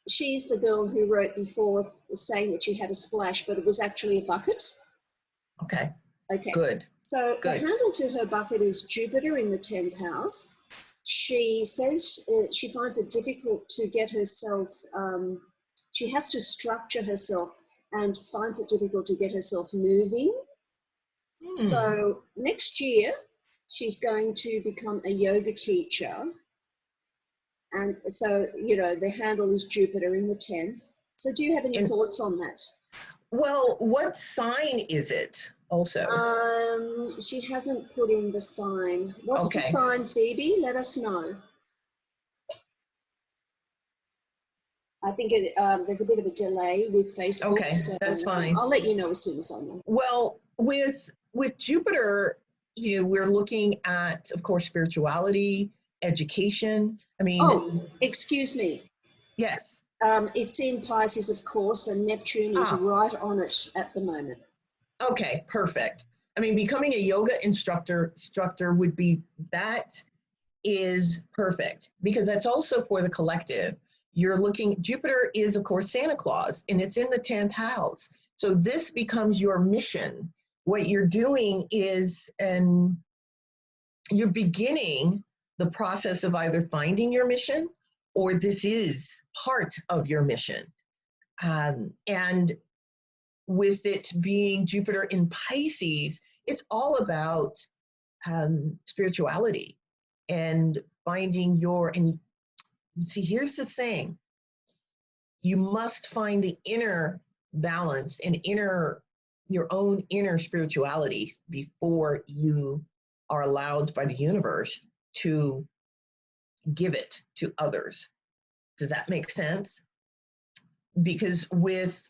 Speaker 1: She's the girl who wrote before saying that she had a splash, but it was actually a bucket.
Speaker 2: Okay.
Speaker 1: Okay.
Speaker 2: Good.
Speaker 1: So
Speaker 2: Good.
Speaker 1: the handle to her bucket is Jupiter in the 10th house. She says she finds it difficult to get herself, she has to structure herself and finds it difficult to get herself moving. So next year, she's going to become a yoga teacher. And so, you know, the handle is Jupiter in the 10th. So do you have any thoughts on that?
Speaker 2: Well, what sign is it also?
Speaker 1: She hasn't put in the sign. What's the
Speaker 2: Okay.
Speaker 1: sign, Phoebe? Let us know. I think there's a bit of a delay with Facebook.
Speaker 2: Okay,
Speaker 1: so
Speaker 2: that's fine.
Speaker 1: I'll let you know as soon as I know.
Speaker 2: Well, with Jupiter, you know, we're looking at, of course, spirituality, education. I mean,
Speaker 1: oh, excuse me.
Speaker 2: Yes.
Speaker 1: It's in Pisces, of course, and Neptune is right on it at the moment.
Speaker 2: Okay, perfect. I mean, becoming a yoga instructor would be, that is perfect, because that's also for the collective. You're looking, Jupiter is, of course, Santa Claus, and it's in the 10th house. So this becomes your mission. What you're doing is, and you're beginning the process of either finding your mission, or this is part of your mission. And with it being Jupiter in Pisces, it's all about spirituality and finding and see, here's the thing. You must find the inner balance and your own inner spirituality before you are allowed by the universe to give it to others. Does that make sense? Because with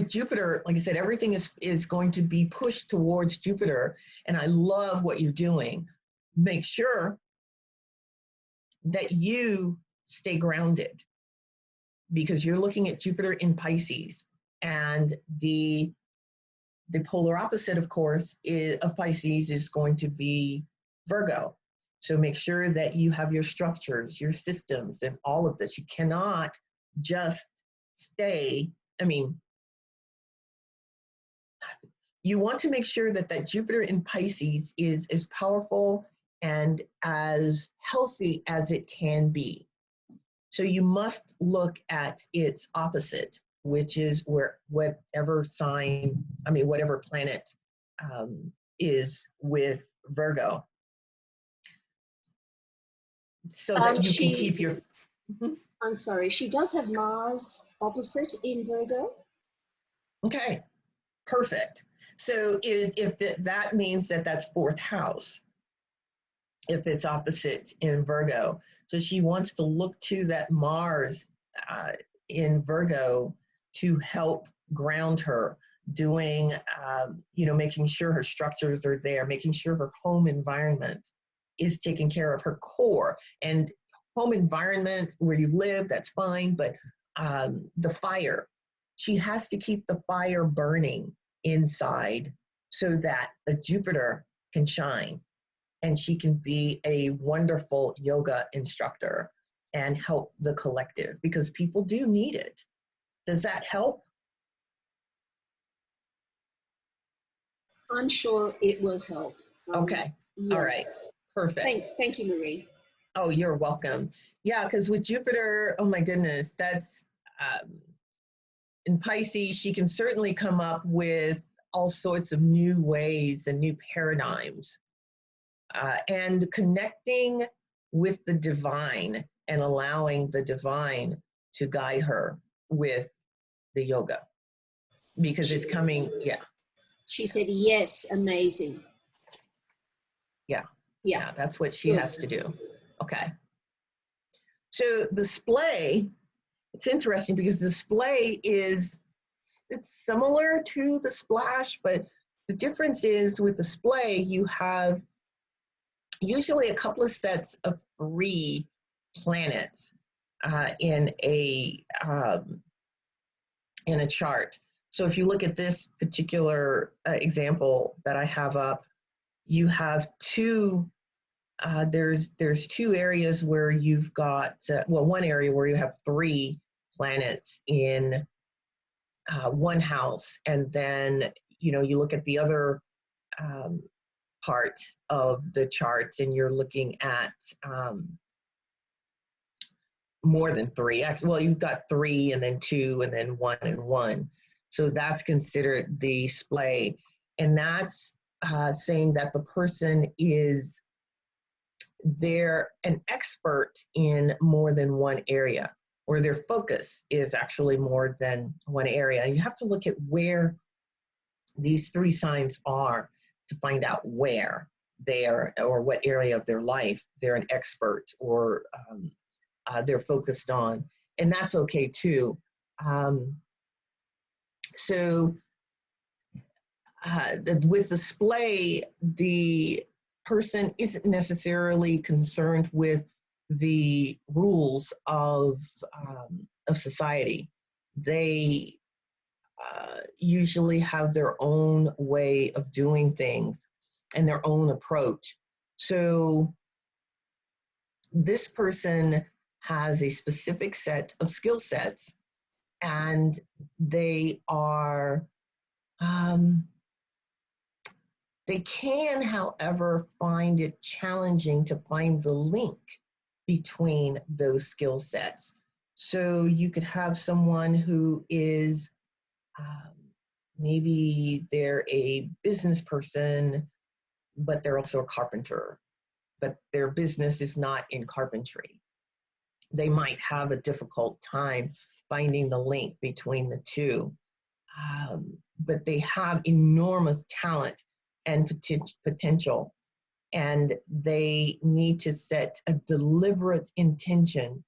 Speaker 2: Jupiter, like I said, everything is going to be pushed towards Jupiter, and I love what you're doing. Make sure that you stay grounded, because you're looking at Jupiter in Pisces, and the polar opposite, of course, of Pisces is going to be Virgo. So make sure that you have your structures, your systems, and all of this. You cannot just stay, I mean, you want to make sure that Jupiter in Pisces is as powerful and as healthy as it can be. So you must look at its opposite, which is whatever planet is with Virgo. So that you can keep your...
Speaker 1: I'm sorry, she does have Mars opposite in Virgo.
Speaker 2: Okay, perfect. So if that means that's fourth house, if it's opposite in Virgo. So she wants to look to that Mars in Virgo to help ground her, doing, making sure her structures are there, making sure her home environment is taking care of her core. And home environment where you live, that's fine, but the fire, she has to keep the fire burning inside so that the Jupiter can shine, and she can be a wonderful yoga instructor and help the collective, because people do need it. Does that help?
Speaker 1: I'm sure it will help.
Speaker 2: Okay.
Speaker 1: Yes.
Speaker 2: All right. Perfect.
Speaker 1: Thank you, Marie.
Speaker 2: Oh, you're welcome. Yeah, because with Jupiter, oh my goodness, that's in Pisces, she can certainly come up with all sorts of new ways and new paradigms. And connecting with the divine and allowing the divine to guide her with the yoga, because it's coming. Yeah.
Speaker 1: She said, yes, amazing.
Speaker 2: Yeah, that's what she has to do. Okay. So the splay, it's interesting because the splay is it's similar to the splash, but the difference is with the splay, you have usually a couple of sets of 3 planets in a chart. So if you look at this particular example that I have up, you have 2. There's 2 areas where you've got one area where you have 3 planets in one house, and then you look at the other part of the chart, and you're looking at more than 3. Well, you've got 3 and then 2 and then 1 and 1. So that's considered the splay. And that's saying that the person they're an expert in more than one area, or their focus is actually more than one area. And you have to look at where these 3 signs are to find out where they are, or what area of their life they're an expert, or they're focused on, and that's okay too. With the splay, the person isn't necessarily concerned with the rules of society. They usually have their own way of doing things and their own approach. So this person has a specific set of skill sets, and they are they can, however, find it challenging to find the link between those skill sets. So you could have someone who is maybe they're a business person, but they're also a carpenter, but their business is not in carpentry. They might have a difficult time finding the link between the two, but they have enormous talent and potential, and they need to set a deliberate intention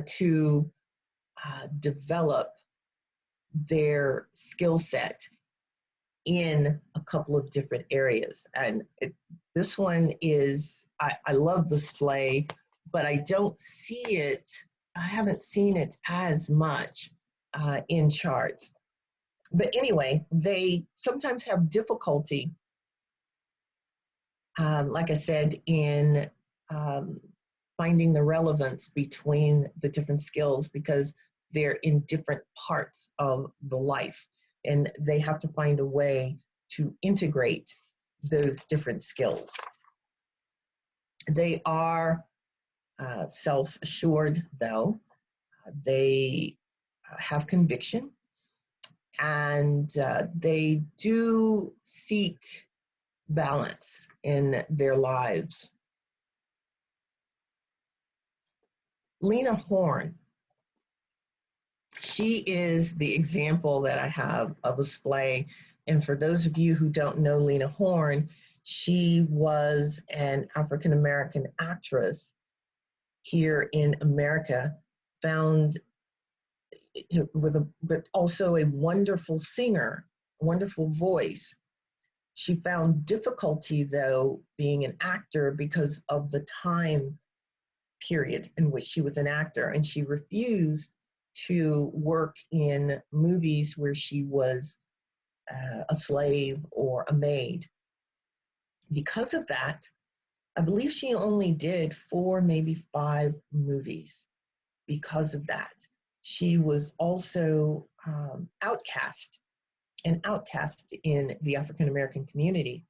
Speaker 2: to develop their skill set in a couple of different areas. And this one is, I love the splay, but I don't see it, I haven't seen it as much in charts. But anyway, they sometimes have difficulty, like I said, in finding the relevance between the different skills, because they're in different parts of the life, and they have to find a way to integrate those different skills. They are self-assured, though. They have conviction, and they do seek balance in their lives. Lena Horne, she is the example that I have of a splay. And for those of you who don't know Lena Horne, she was an African-American actress here in America, found but also a wonderful singer, wonderful voice. She found difficulty, though, being an actor because of the time period in which she was an actor, and she refused to work in movies where she was a slave or a maid. Because of that, I believe she only did 4, maybe 5 movies because of that. She was also outcast in the African American community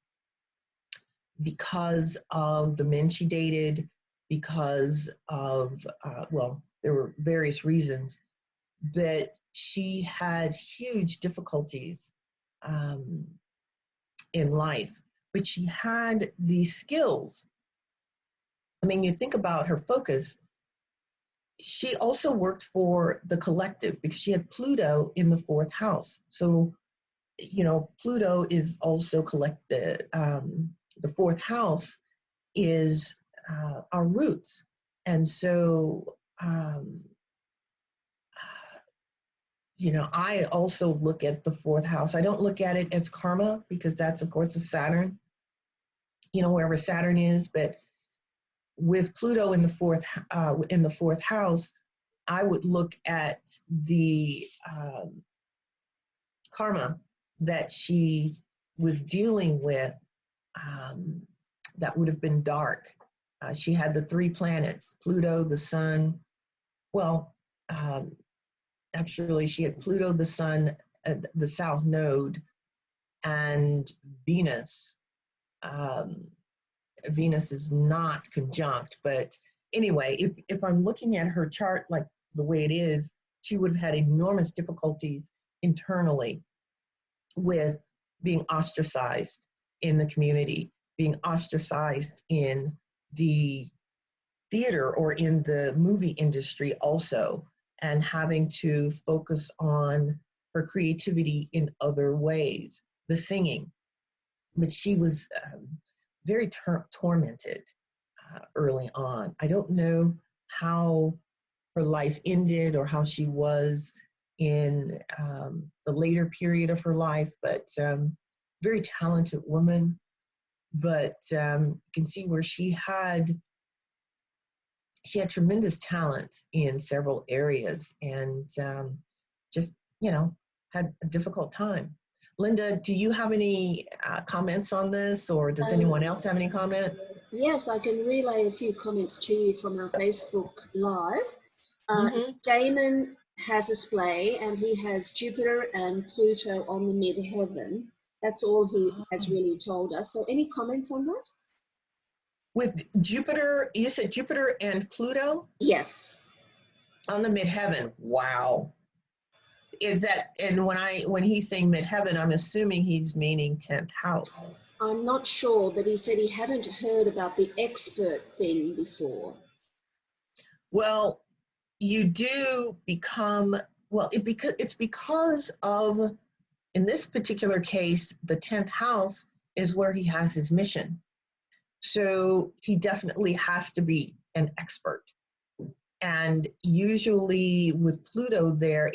Speaker 2: because of the men she dated, because of, well, there were various reasons, that she had huge difficulties in life, but she had these skills. I mean, you think about her focus. She also worked for the collective because she had Pluto in the 4th house. So, Pluto is also collected. The 4th house is our roots. And so I also look at the fourth house. I don't look at it as karma because that's, of course, a Saturn, wherever Saturn is. But with Pluto in the fourth house, I would look at the karma that she was dealing with that would have been dark. She had the three planets, Pluto, the Sun. Well, actually, she had Pluto, the Sun, the South Node, and Venus. Venus is not conjunct, but anyway, if I'm looking at her chart like the way it is, she would have had enormous difficulties internally with being ostracized in the community, being ostracized in the theater or in the movie industry also, and having to focus on her creativity in other ways, the singing. But she was very tormented early on. I don't know how her life ended or how she was in the later period of her life, but very talented woman. But you can see where she had tremendous talent in several areas and just, had a difficult time. Linda, do you have any comments on this, or does anyone else have any comments?
Speaker 1: Yes, I can relay a few comments to you from our Facebook Live.
Speaker 2: Mm-hmm.
Speaker 1: Damon has a splay, and he has Jupiter and Pluto on the midheaven. That's all he has really told us. So any comments on that?
Speaker 2: With Jupiter, you said Jupiter and Pluto?
Speaker 1: Yes.
Speaker 2: On the midheaven. Wow. Is that, and when he's saying midheaven, I'm assuming he's meaning 10th house.
Speaker 1: I'm not sure, but he said he hadn't heard about the expert thing before.
Speaker 2: Well, you do become, it's because of, in this particular case, the 10th house is where he has his mission. So he definitely has to be an expert. And usually with Pluto there,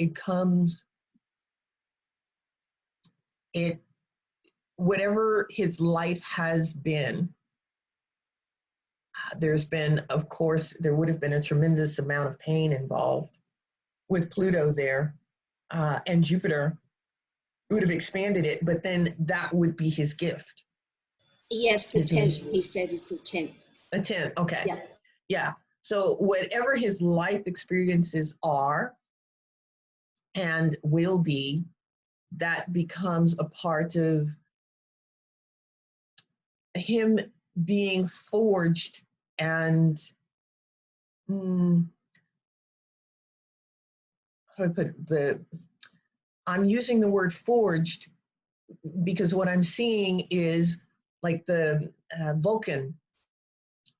Speaker 2: whatever his life has been, there's been, of course, there would have been a tremendous amount of pain involved with Pluto there, and Jupiter would have expanded it, but then that would be his gift.
Speaker 1: Yes, the 10th, he said, is the 10th.
Speaker 2: The 10th, okay.
Speaker 1: Yeah.
Speaker 2: Yeah. So whatever his life experiences are and will be, that becomes a part of him being forged and how do I put it? I'm using the word forged because what I'm seeing is like the Vulcan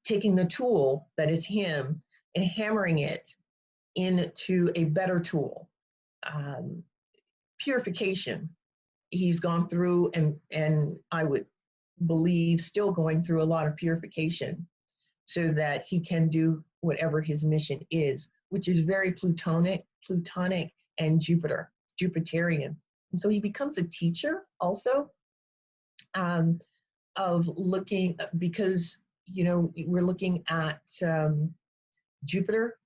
Speaker 2: taking the tool that is him and hammering it into a better tool. Purification. He's gone through and I would believe still going through a lot of purification so that he can do whatever his mission is, which is very Plutonic and Jupiterian. And so he becomes a teacher also of looking, because, we're looking at Jupiter,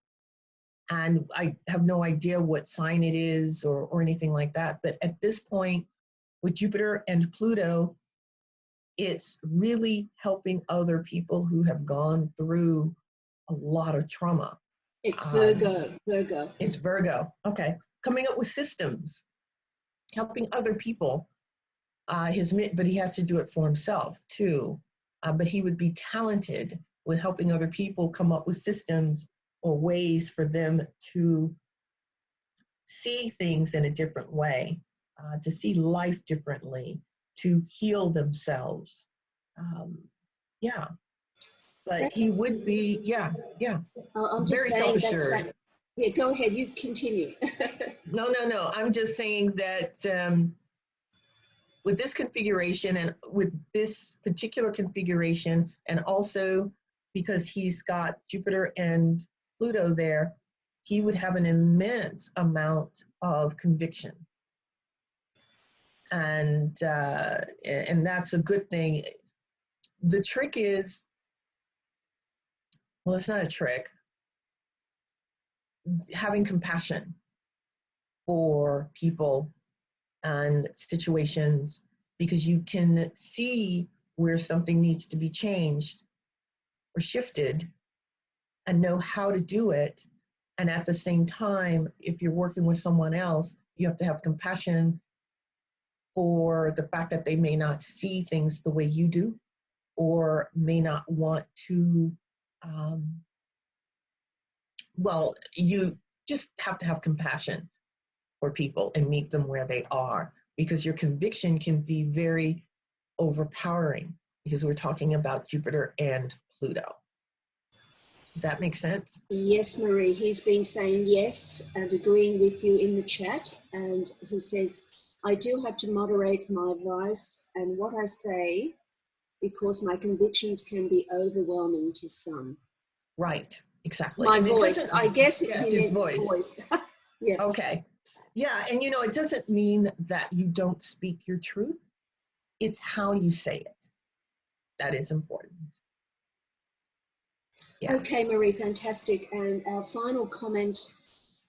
Speaker 2: and I have no idea what sign it is or anything like that. But at this point, with Jupiter and Pluto, it's really helping other people who have gone through a lot of trauma.
Speaker 1: It's Virgo.
Speaker 2: It's Virgo. Okay. Coming up with systems, helping other people. But he has to do it for himself too. But he would be talented with helping other people come up with systems or ways for them to see things in a different way, to see life differently, to heal themselves. Yeah. But he would be, yeah.
Speaker 1: I'm just saying that's like, yeah, go ahead, you continue.
Speaker 2: No. I'm just saying that with this configuration and with this particular configuration, and also because he's got Jupiter and Pluto there, he would have an immense amount of conviction. And that's a good thing. The trick is, well, it's not a trick, having compassion for people and situations, because you can see where something needs to be changed or shifted and know how to do it. And at the same time, if you're working with someone else, you have to have compassion for the fact that they may not see things the way you do, or may not want to, well, you just have to have compassion for people and meet them where they are, because your conviction can be very overpowering, because we're talking about Jupiter and Pluto. Does that make sense?
Speaker 1: Yes, Marie, he's been saying yes and agreeing with you in the chat. And he says, I do have to moderate my voice and what I say because my convictions can be overwhelming to some.
Speaker 2: Right, exactly.
Speaker 1: My
Speaker 2: And
Speaker 1: voice, I guess
Speaker 2: yes,
Speaker 1: he
Speaker 2: his
Speaker 1: meant voice. Yeah.
Speaker 2: Okay. Yeah, and you know, it doesn't mean that you don't speak your truth. It's how you say it that is important. Yeah.
Speaker 1: Okay, Marie, fantastic. And our final comment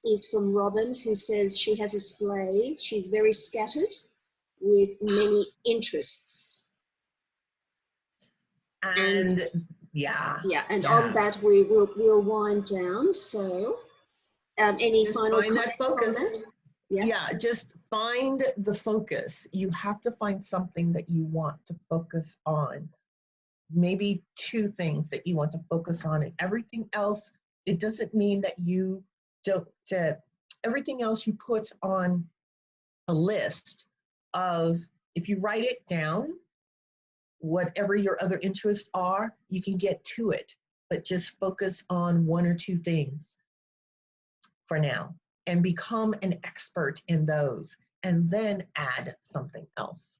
Speaker 1: is from Robin, who says she has a splay. She's very scattered with many interests.
Speaker 2: And yeah.
Speaker 1: Yeah, and on that we'll wind down. So any
Speaker 2: just
Speaker 1: final
Speaker 2: find that
Speaker 1: comments on
Speaker 2: focus.
Speaker 1: that?
Speaker 2: Yeah, just find the focus. You have to find something that you want to focus on. Maybe two things that you want to focus on, and everything else, it doesn't mean that you don't, everything else you put on a list of, if you write it down, whatever your other interests are, you can get to it, but just focus on one or two things for now and become an expert in those, and then add something else.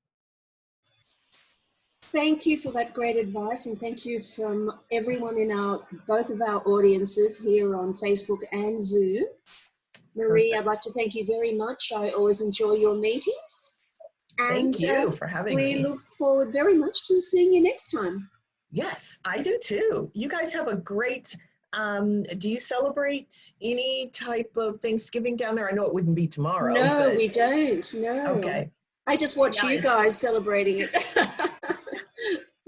Speaker 1: Thank you for that great advice, and thank you from everyone in both of our audiences here on Facebook and Zoom. Marie, I'd like to thank you very much. I always enjoy your meetings. And
Speaker 2: thank you for having me.
Speaker 1: We look forward very much to seeing you next time.
Speaker 2: Yes, I do too. You guys have a great, do you celebrate any type of Thanksgiving down there? I know it wouldn't be tomorrow.
Speaker 1: No, we don't, no.
Speaker 2: Okay.
Speaker 1: I just watch you guys celebrating it.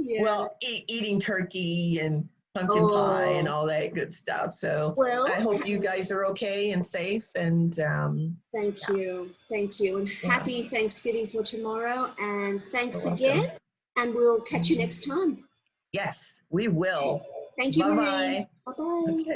Speaker 1: Yeah.
Speaker 2: Well, eating turkey and pumpkin pie and all that good stuff. So I hope you guys are okay and safe. And
Speaker 1: thank you. And happy Thanksgiving for tomorrow. And thanks again. And we'll catch you next time.
Speaker 2: Yes, we will.
Speaker 1: Thank you,
Speaker 2: Bye-bye.
Speaker 1: Marie. Bye-bye.
Speaker 2: Okay.